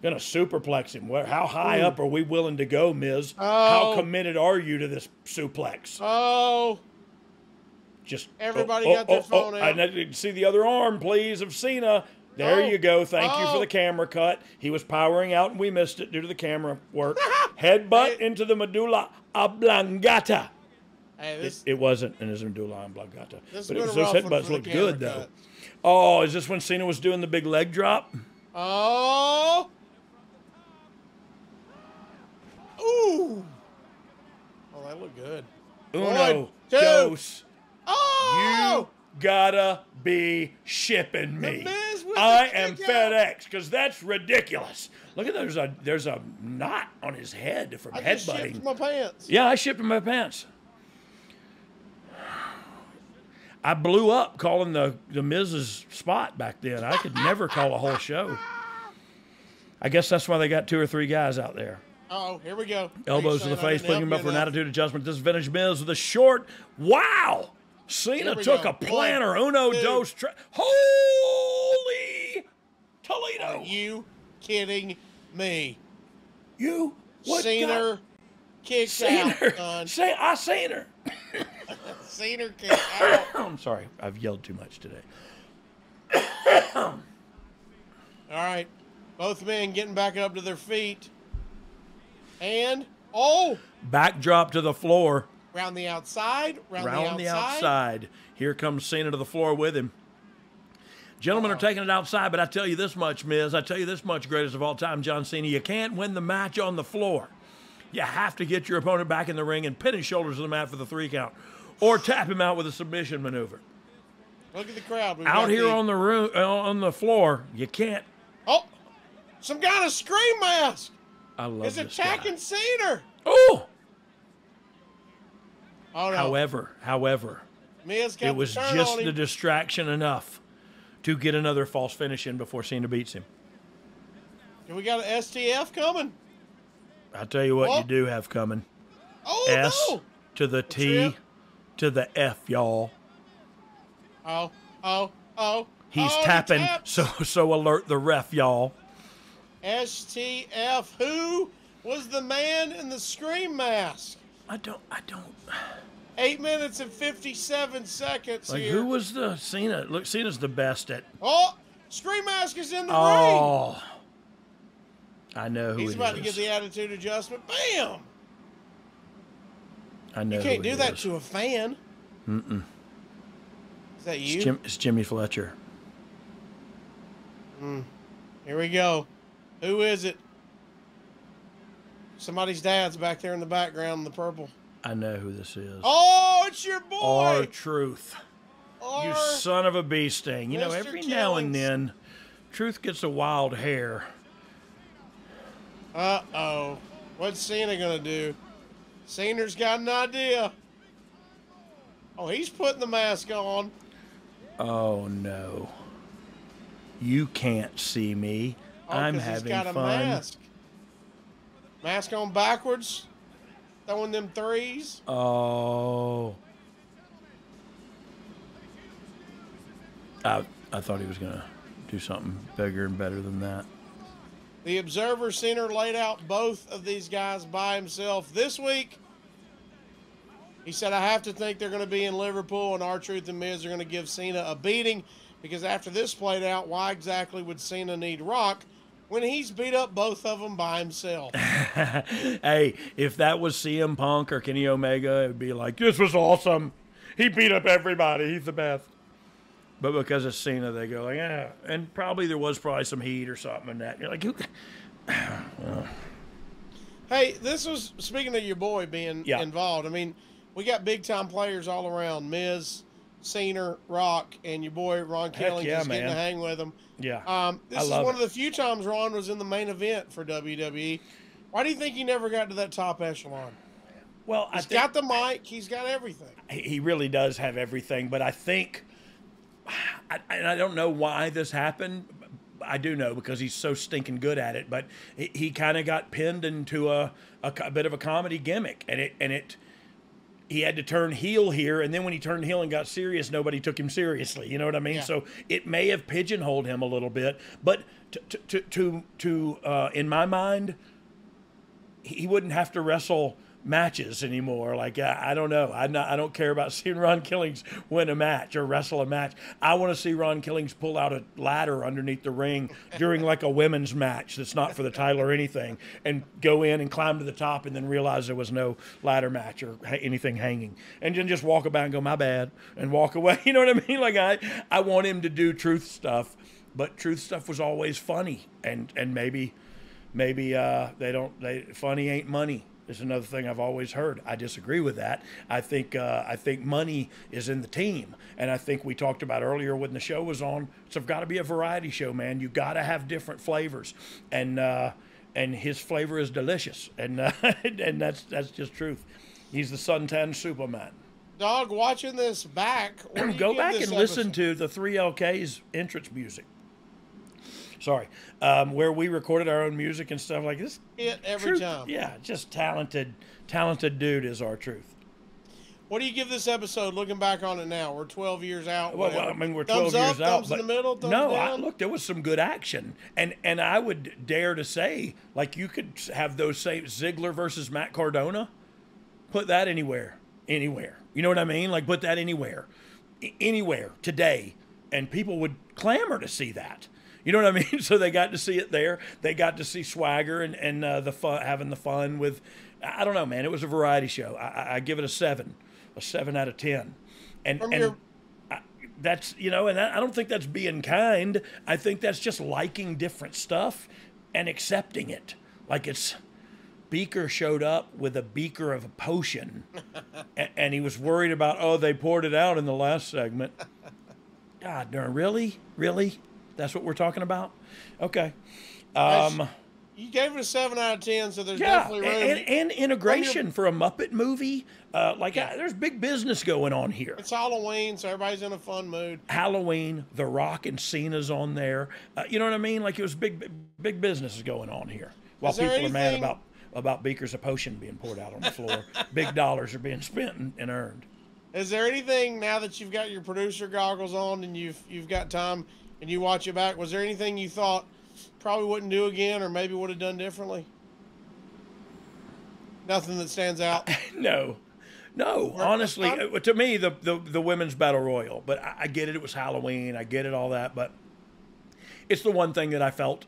Gonna superplex him. How high up are we willing to go, Miz? Oh. How committed are you to this suplex? Oh. Just everybody got their phone out. I need to see the other arm, please, of Cena. There you go. Thank you for the camera cut. He was powering out, and we missed it due to the camera work. Headbutt into the medulla oblongata. Hey, it wasn't in his medulla oblongata. But those headbutts looked good, though. Cut. Oh, is this when Cena was doing the big leg drop? Oh. Ooh. Oh, that looked good. Uno, 2. dos. Oh. You gotta be shipping me. I am FedEx, because that's ridiculous. Look at there's a knot on his head from headbutting. I shipped my pants. Yeah, I shipped my pants. I blew up calling the Miz's spot back then. I could never call a whole show. I guess that's why they got 2 or 3 guys out there. Oh, here we go. Elbows to the face, putting him up for an attitude adjustment. This is vintage Miz with a short. Wow! Cena took a planner. Uno, dos, holy Toledo! Are you kidding me? You? What? Cena kicks out, son. I seen her. Cena kicks out. I'm sorry. I've yelled too much today. All right. Both men getting back up to their feet. And, backdrop to the floor. Round the outside. Round the outside. Here comes Cena to the floor with him. Gentlemen are taking it outside, but I tell you this much, Miz. I tell you this much, greatest of all time, John Cena. You can't win the match on the floor. You have to get your opponent back in the ring and pin his shoulders to the mat for the 3 count. Or tap him out with a submission maneuver. Look at the crowd. Out here on the floor, you can't. Oh, some guy in a scream mask. I love this attacking guy. Cena. Oh! Oh, no. However, Miz got it was the turn just on him. the distraction enough to get another false finish in before Cena beats him. And we got an STF coming. I tell you what you do have coming. Oh, S no. to the T to the F, y'all. Oh. He's tapping, so alert the ref, y'all. STF. Who was the man in the scream mask? I don't. 8 minutes and 57 seconds Like, here. who was the Cena? Look, Cena's the best at. Oh, scream mask is in the ring. Oh. I know who He's it about to is. get the attitude adjustment. Bam! I know You can't who do it that is. to a fan. Mm-mm. Is that you? It's Jimmy Fletcher. Here we go. Who is it? Somebody's dad's back there in the background in the purple. I know who this is. Oh, it's your boy. R-Truth. You son of a bee sting. You know, Mr. every now and Killings. then, Truth gets a wild hair. Uh-oh. What's Cena going to do? Cena's got an idea. Oh, he's putting the mask on. Oh, no. You can't see me. Oh, I'm 'cause having he's got a fun. mask. Mask on backwards. Throwing them threes. Oh. I thought he was going to do something bigger and better than that. The Observer Center laid out both of these guys by himself this week. He said, I have to think they're going to be in Liverpool, and R-Truth and Miz are going to give Cena a beating, because after this played out, why exactly would Cena need Rock when he's beat up both of them by himself? Hey, if that was CM Punk or Kenny Omega, it would be like, this was awesome. He beat up everybody. He's the best. But because it's Cena, they go like, yeah. And probably there was some heat or something in that. You're like, who? Well. Hey, this was, speaking of your boy being Yeah. involved, I mean, we got big-time players all around. Miz, Cena, Rock, and your boy Ron Killings yeah, is getting to man. hang with him. Yeah. This I is love one it. of the few times Ron was in the main event for WWE. Why do you think he never got to that top echelon? Well, He's got the mic. He's got everything. He really does have everything, but I think, and I don't know why this happened. I do know because he's so stinking good at it, but he kind of got pinned into a bit of a comedy gimmick, and he had to turn heel here, and then when he turned heel and got serious, nobody took him seriously. You know what I mean? Yeah. So it may have pigeonholed him a little bit, but in my mind, he wouldn't have to wrestle matches anymore. Like, I don't know. I don't care about seeing Ron Killings win a match or wrestle a match. I want to see Ron Killings pull out a ladder underneath the ring during like a women's match that's not for the title or anything, and go in and climb to the top and then realize there was no ladder match or anything hanging, and then just walk about and go, my bad, and walk away. You know what I mean? Like, I want him to do Truth stuff, but Truth stuff was always funny, and maybe funny ain't money. Is another thing I've always heard. I disagree with that. I think money is in the team, and I think we talked about earlier when the show was on. It's got to be a variety show, man. You got to have different flavors, and his flavor is delicious, and and that's just truth. He's the suntan Superman. Dog, watching this back, what do you Go give back this and listen episode? to the 3LK's entrance music. Sorry, where we recorded our own music and stuff like this. Every time. Yeah, just talented dude is R-Truth. What do you give this episode looking back on it now? We're 12 years out. Well, whatever. I mean, we're thumbs 12 up, years out. thumbs in but the middle, thumbs no, down? look, there was some good action. And I would dare to say, like, you could have those same Ziggler versus Matt Cardona. Put that anywhere. You know what I mean? Like, put that anywhere. Anywhere today. and people would clamor to see that. You know what I mean? So they got to see it there. They got to see Swagger and the fun, having the fun with. I don't know, man. It was a variety show. I give it a 7 out of 10, and that's, you know, and I don't think that's being kind. I think that's just liking different stuff and accepting it. Like it's Beaker showed up with a beaker of a potion, and he was worried about, oh, they poured it out in the last segment. God darn, really? That's what we're talking about? Okay. You gave it a 7 out of 10, so there's definitely room. And integration for a Muppet movie. There's big business going on here. It's Halloween, so everybody's in a fun mood. Halloween, The Rock and Cena's on there. You know what I mean? Like, it was big business is going on here. While people are mad about beakers of potion being poured out on the floor. Big dollars are being spent and earned. Is there anything, now that you've got your producer goggles on and you've got time and you watch it back, was there anything you thought probably wouldn't do again or maybe would have done differently? Nothing that stands out? No. Honestly, to me, the women's battle royal, but I get it. It was Halloween. I get it, all that, but it's the one thing that I felt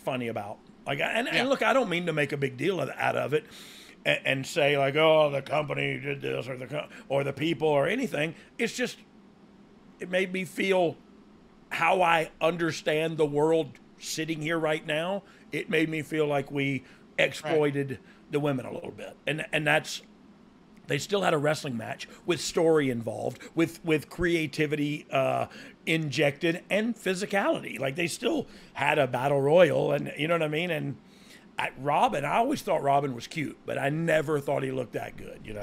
funny about. Like, and look, I don't mean to make a big deal out of it and say like, oh, the company did this or the people or anything. It's just, it made me feel how I understand the world sitting here right now. It made me feel like we exploited the women a little bit, and that's. They still had a wrestling match with story involved, with creativity injected and physicality. Like, they still had a battle royal, and you know what I mean. And Robin, I always thought Robin was cute, but I never thought he looked that good. You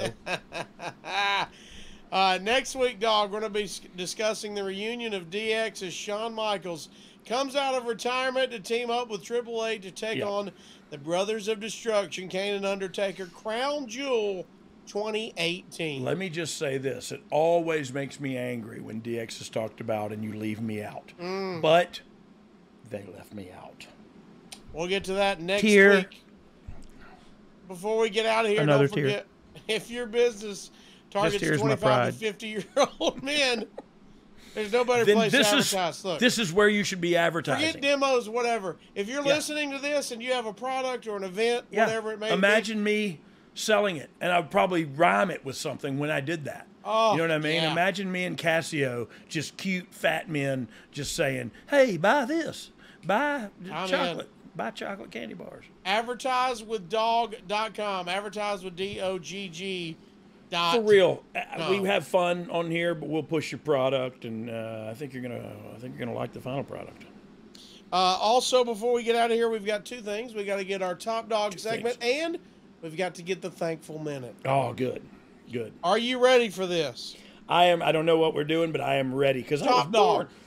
know. Next week, Dog, we're going to be discussing the reunion of DX as Shawn Michaels comes out of retirement to team up with Triple H to take on the Brothers of Destruction, Kane and Undertaker, Crown Jewel 2018. Let me just say this. It always makes me angry when DX is talked about and you leave me out. But they left me out. We'll get to that next week. Before we get out of here, don't forget, if your business targets 25 to 50-year-old men, there's no better place to advertise. Look, this is where you should be advertising. Forget demos, whatever. If you're listening to this and you have a product or an event, whatever it may be. Imagine me selling it, and I'd probably rhyme it with something when I did that. Oh, you know what I mean? Yeah. Imagine me and Casio, just cute fat men, just saying, "Hey, buy this, buy chocolate, buy chocolate candy bars." Advertise with Dogg.com. Advertise with DOGG. For real, we have fun on here, but we'll push your product, and I think you're gonna like the final product. Also, before we get out of here, we've got two things. We got to get our Top Dog segment, and we've got to get the Thankful Minute. Oh, good. Are you ready for this? I am. I don't know what we're doing, but I am ready because I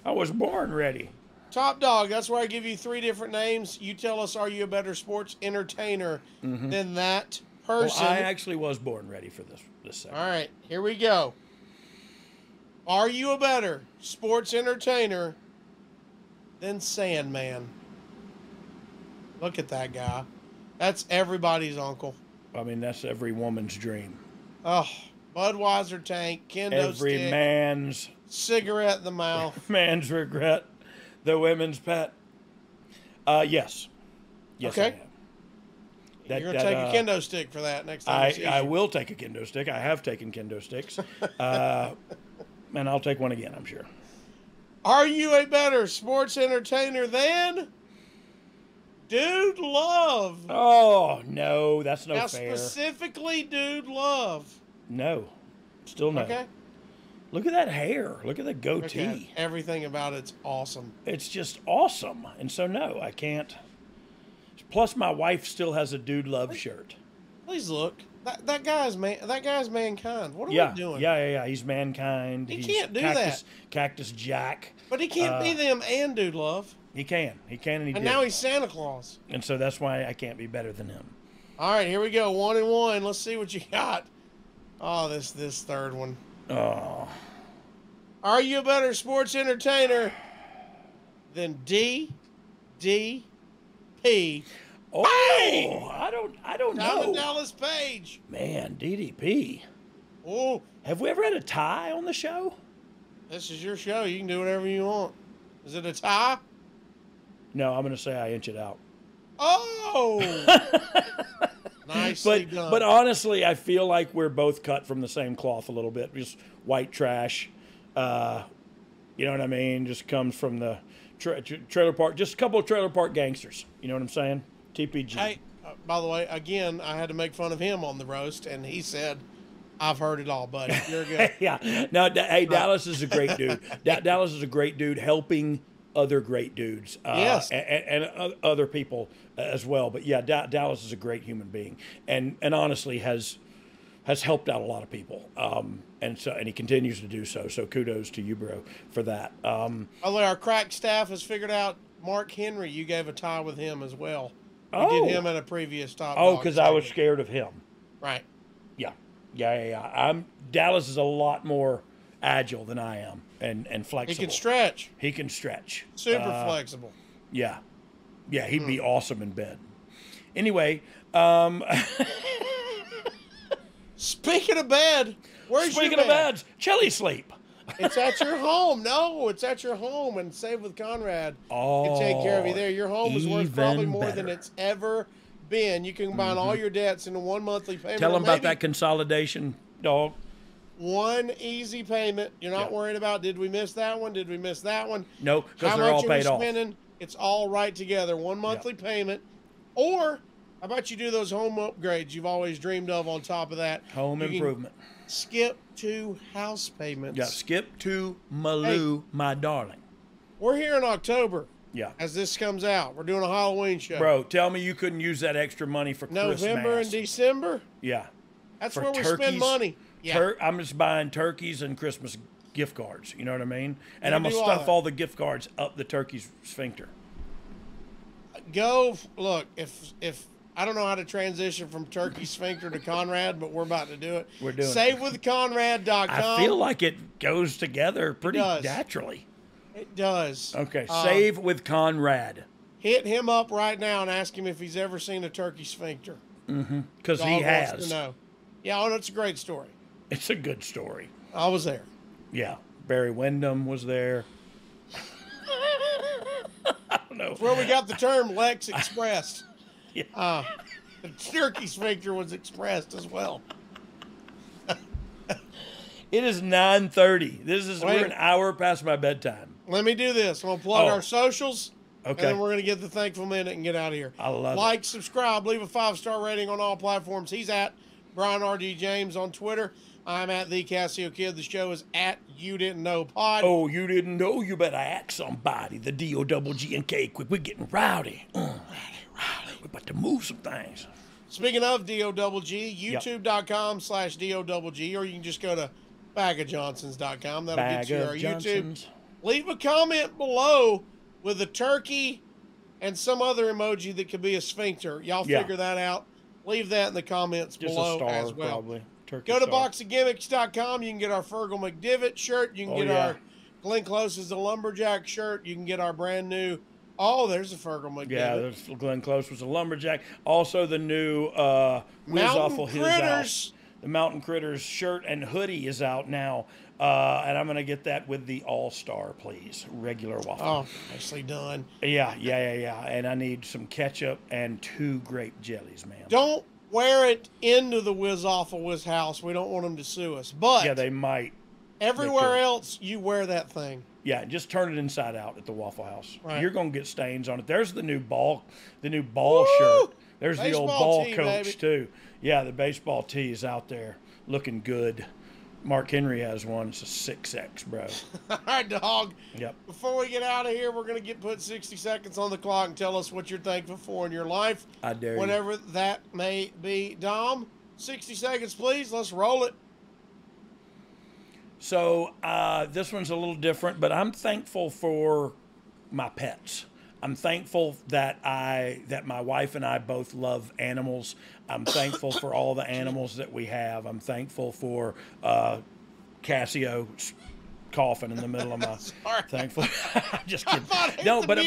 was born ready. Top Dog. That's where I give you 3 different names. You tell us, are you a better sports entertainer than that person? Well, I actually was born ready for this segment. All right, here we go. Are you a better sports entertainer than Sandman? Look at that guy. That's everybody's uncle. I mean, that's every woman's dream. Oh, Budweiser tank, kendo every stick, man's cigarette in the mouth. Man's regret, the women's pet. Yes, okay. I am. You're going to take a kendo stick for that next time. I will take a kendo stick. I have taken kendo sticks. And I'll take one again, I'm sure. Are you a better sports entertainer than Dude Love? Oh, no, that's no fair. Now, specifically Dude Love. No. Still no. Okay. Look at that hair. Look at the goatee. Okay. Everything about it's awesome. It's just awesome. And so, no, I can't. Plus, my wife still has a Dude Love shirt. Please look. That guy's Mankind. What are we doing? Yeah. He's Mankind. He can't do that. Cactus Jack. But he can't be them and Dude Love. He can. And he did. Now he's Santa Claus. And so that's why I can't be better than him. All right, here we go. 1 and 1. Let's see what you got. Oh, this third one. Oh. Are you a better sports entertainer than DDP? Oh, bang! I don't know. Diamond Dallas Page. Man, DDP. Oh. Have we ever had a tie on the show? This is your show. You can do whatever you want. Is it a tie? No, I'm going to say I inch it out. Oh! Nicely done. But honestly, I feel like we're both cut from the same cloth a little bit. Just white trash. You know what I mean? Just comes from the trailer park. Just a couple of trailer park gangsters. You know what I'm saying? TPG. Hey, by the way, again, I had to make fun of him on the roast, and he said, I've heard it all, buddy. You're good. Yeah. No, hey, Dallas is a great dude. Dallas is a great dude helping other great dudes. Yes. And other people as well. But yeah, Dallas is a great human being and honestly has helped out a lot of people. And he continues to do so. So kudos to you, bro, for that. Although our crack staff has figured out Mark Henry, you gave a tie with him as well. We did him at a previous Top Dog because I was scared of him. Right. Yeah. Dallas is a lot more agile than I am and flexible. He can stretch. Super flexible. Yeah. Yeah, he'd be awesome in bed. Anyway, speaking of bed, where's your bed? Speaking of beds, Chili Sleep. It's at your home. No, it's at your home. And Save with Conrad can take care of you there. Your home is worth probably more than it's ever been. You can combine all your debts into one monthly payment. Tell them about that consolidation, dog. One easy payment. You're not worried about, did we miss that one? Did we miss that one? No, because they're all paid off. Spending? It's all right together. One monthly payment. Or how about you do those home upgrades you've always dreamed of on top of that? Home improvement. Skip to house payments. Yeah, skip to Malou, my darling. We're here in October. Yeah. As this comes out. We're doing a Halloween show. Bro, tell me you couldn't use that extra money for Christmas. November and December? Yeah. That's where we spend money. Yeah. I'm just buying turkeys and Christmas gift cards. You know what I mean? And I'm going to stuff all the gift cards up the turkey's sphincter. Look, if I don't know how to transition from turkey sphincter to Conrad, but we're about to do it. We're doing SaveWithConrad.com. I feel like it goes together pretty naturally. It does. Okay, Save with Conrad. Hit him up right now and ask him if he's ever seen a turkey sphincter. Mm-hmm. Because he has. Wants to know. Yeah, it's a great story. It's a good story. I was there. Yeah. Barry Windham was there. I don't know. That's where we got the term Lex Expressed. Yeah. The turkey sphincter was expressed as well. It is 9:30. We're an hour past my bedtime. Let me do this. I'm going to plug our socials. Okay. And then we're going to get the thankful minute and get out of here. I love it. Like, subscribe, leave a 5-star rating on all platforms. He's at Brian R.D. James on Twitter. I'm at The Casio Kid. The show is at You Didn't Know Pod. Oh, you didn't know? You better ask somebody. The D-O-double-G-N-K. Quick, we're getting rowdy. Rowdy. We're about to move some things. Speaking of D-O-double-G, YouTube.com/D-O-double-G, or you can just go to bagofjohnsons.com. That'll get you our YouTube. Leave a comment below with a turkey and some other emoji that could be a sphincter. Y'all figure that out. Leave that in the comments below as well. Probably. Go to boxofgimmicks.com. You can get our Fergal McDivitt shirt. You can get our Glenn Close is the Lumberjack shirt. You can get our brand new. Oh, there's a Fergal McDivitt. Yeah, there's Glenn Close was a lumberjack. Also, the new Whiz Off of his house. The Mountain Critters shirt and hoodie is out now. And I'm going to get that with the All-Star, please. Regular waffle. Oh, nicely done. Yeah. And I need some ketchup and 2 grape jellies, man. Don't wear it into the Whiz Off of Whiz house. We don't want them to sue us. But yeah, they might. Everywhere else, you wear that thing. Yeah, just turn it inside out at the Waffle House. Right. You're going to get stains on it. There's the new ball Woo! shirt. There's Baseball the old ball tee, coach, baby. too. Yeah, the baseball tee is out there looking good. Mark Henry has one. It's a 6X, bro. All right, dog. Yep. Before we get out of here, we're going to put 60 seconds on the clock and tell us what you're thankful for in your life. I dare you. Whatever that may be. Dom, 60 seconds, please. Let's roll it. So this one's a little different, but I'm thankful for my pets. I'm thankful that my wife and I both love animals. I'm thankful for all the animals that we have. I'm thankful for Casio coughing in the middle of my thankful. Just kidding. I No, but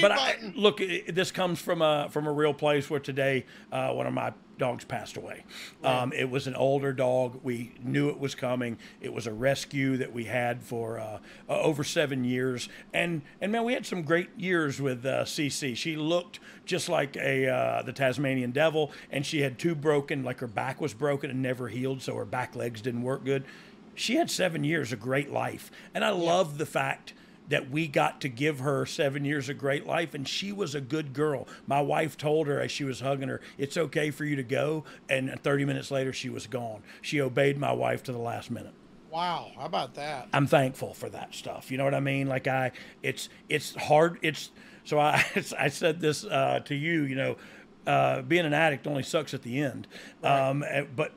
look, this comes from a real place where today one of my dogs passed away. Right. It was an older dog. We knew it was coming. It was a rescue that we had for over 7 years, and man, we had some great years with CC. She looked just like the Tasmanian Devil, and she had two broken, like her back was broken and never healed, so her back legs didn't work good. She had 7 years of great life, and I love the fact that we got to give her 7 years of great life, and she was a good girl. My wife told her as she was hugging her, "It's okay for you to go," and 30 minutes later, she was gone. She obeyed my wife to the last minute. Wow, how about that? I'm thankful for that stuff. You know what I mean? Like it's hard. So I said this to you. You know, being an addict only sucks at the end, Right. but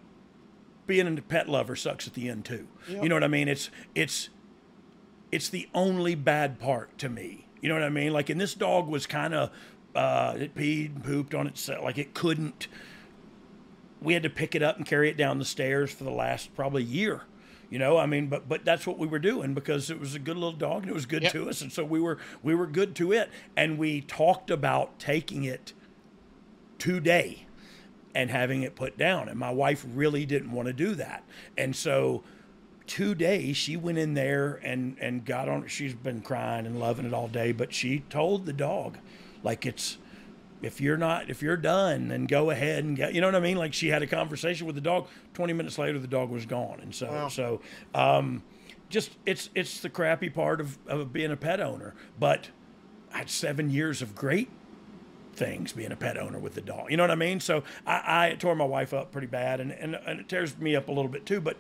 being a pet lover sucks at the end too. Yep. You know what I mean? It's the only bad part to me. You know what I mean? Like, and this dog was kind of, it peed and pooped on itself. Like, it couldn't, we had to pick it up and carry it down the stairs for the last probably year. You know, I mean, but that's what we were doing because it was a good little dog and it was good to us. And so we were good to it. And we talked about taking it today and having it put down. And my wife really didn't want to do that. And so today she went in there and got on. She's been crying and loving it all day, but she told the dog, like, if you're done, then go ahead and get, you know what I mean? Like, she had a conversation with the dog. 20 minutes later, the dog was gone. And so, just, it's the crappy part of being a pet owner, but I had 7 years of great things being a pet owner with the dog. You know what I mean? So I tore my wife up pretty bad, and it tears me up a little bit too, but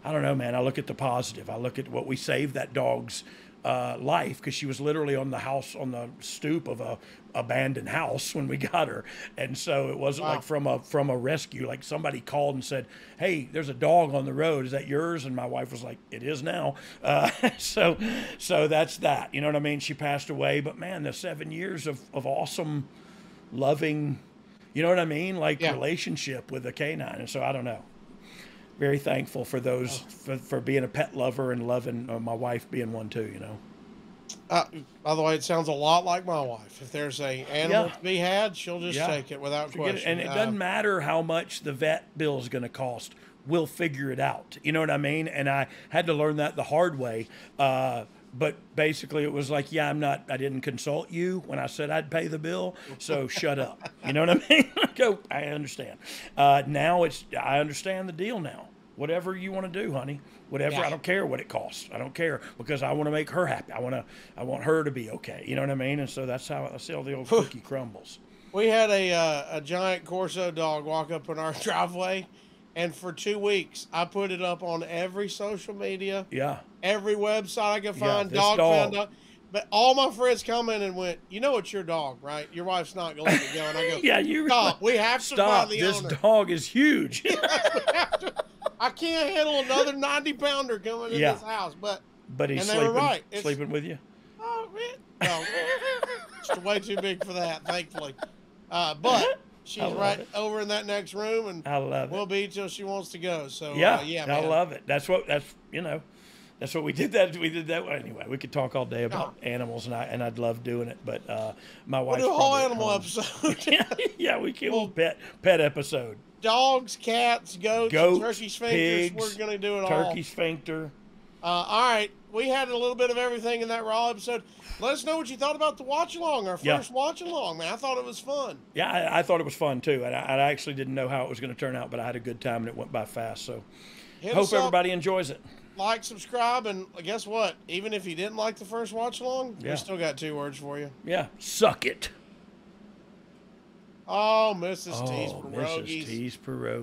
I don't know, man. I look at the positive. I look at what we saved that dog's life, because she was literally on the stoop of a abandoned house when we got her, and so it wasn't like from a rescue. Like, somebody called and said, "Hey, there's a dog on the road. Is that yours?" And my wife was like, "It is now." So that's that. You know what I mean? She passed away, but man, the 7 years of awesome, loving, you know what I mean? Like, relationship with a canine, and so I don't know. Very thankful for those, for being a pet lover and loving my wife being one too, you know. By the way, it sounds a lot like my wife. If there's a animal to be had, she'll just take it without question. And it doesn't matter how much the vet bill is going to cost. We'll figure it out. You know what I mean? And I had to learn that the hard way. But basically it was like, I didn't consult you when I said I'd pay the bill, so shut up. You know what I mean? I understand. Now I understand the deal now. Whatever you want to do, honey. Whatever. I don't care what it costs. I don't care, because I want to make her happy. I want her to be okay. You know what I mean? And so that's how I see all the old cookie crumbles. We had a giant Corso dog walk up in our driveway, and for 2 weeks I put it up on every social media. Yeah. Every website I could find. Dog. Found dog. But all my friends come in and went, "You know it's your dog, right? Your wife's not going to let it go." And I go, "Stop. We have to find the owner. This dog is huge." I can't handle another 90-pounder coming in this house. But he's sleeping with you? Oh, man. No. It's way too big for that, thankfully. But she's right over in that next room, and I love it. We'll be till she wants to go. So, man. I love it. That's what we did. We did that anyway. We could talk all day about animals, and I'd love doing it. But my wife. We'll do a whole animal episode. We can. We'll pet episode. Dogs, cats, goats, turkey sphincters. Pigs, we're going to do it all. Turkey sphincter. All right. We had a little bit of everything in that Raw episode. Let us know what you thought about the watch-along, our first watch-along, man. I thought it was fun. Yeah, I thought it was fun, too. And I actually didn't know how it was going to turn out, but I had a good time, and it went by fast. So hope everybody enjoys it. Like, subscribe, and guess what? Even if you didn't like the first watch-along, we still got 2 words for you. Yeah, suck it. Oh, Mrs. T's Pierogies. Mrs. T's Pierogies.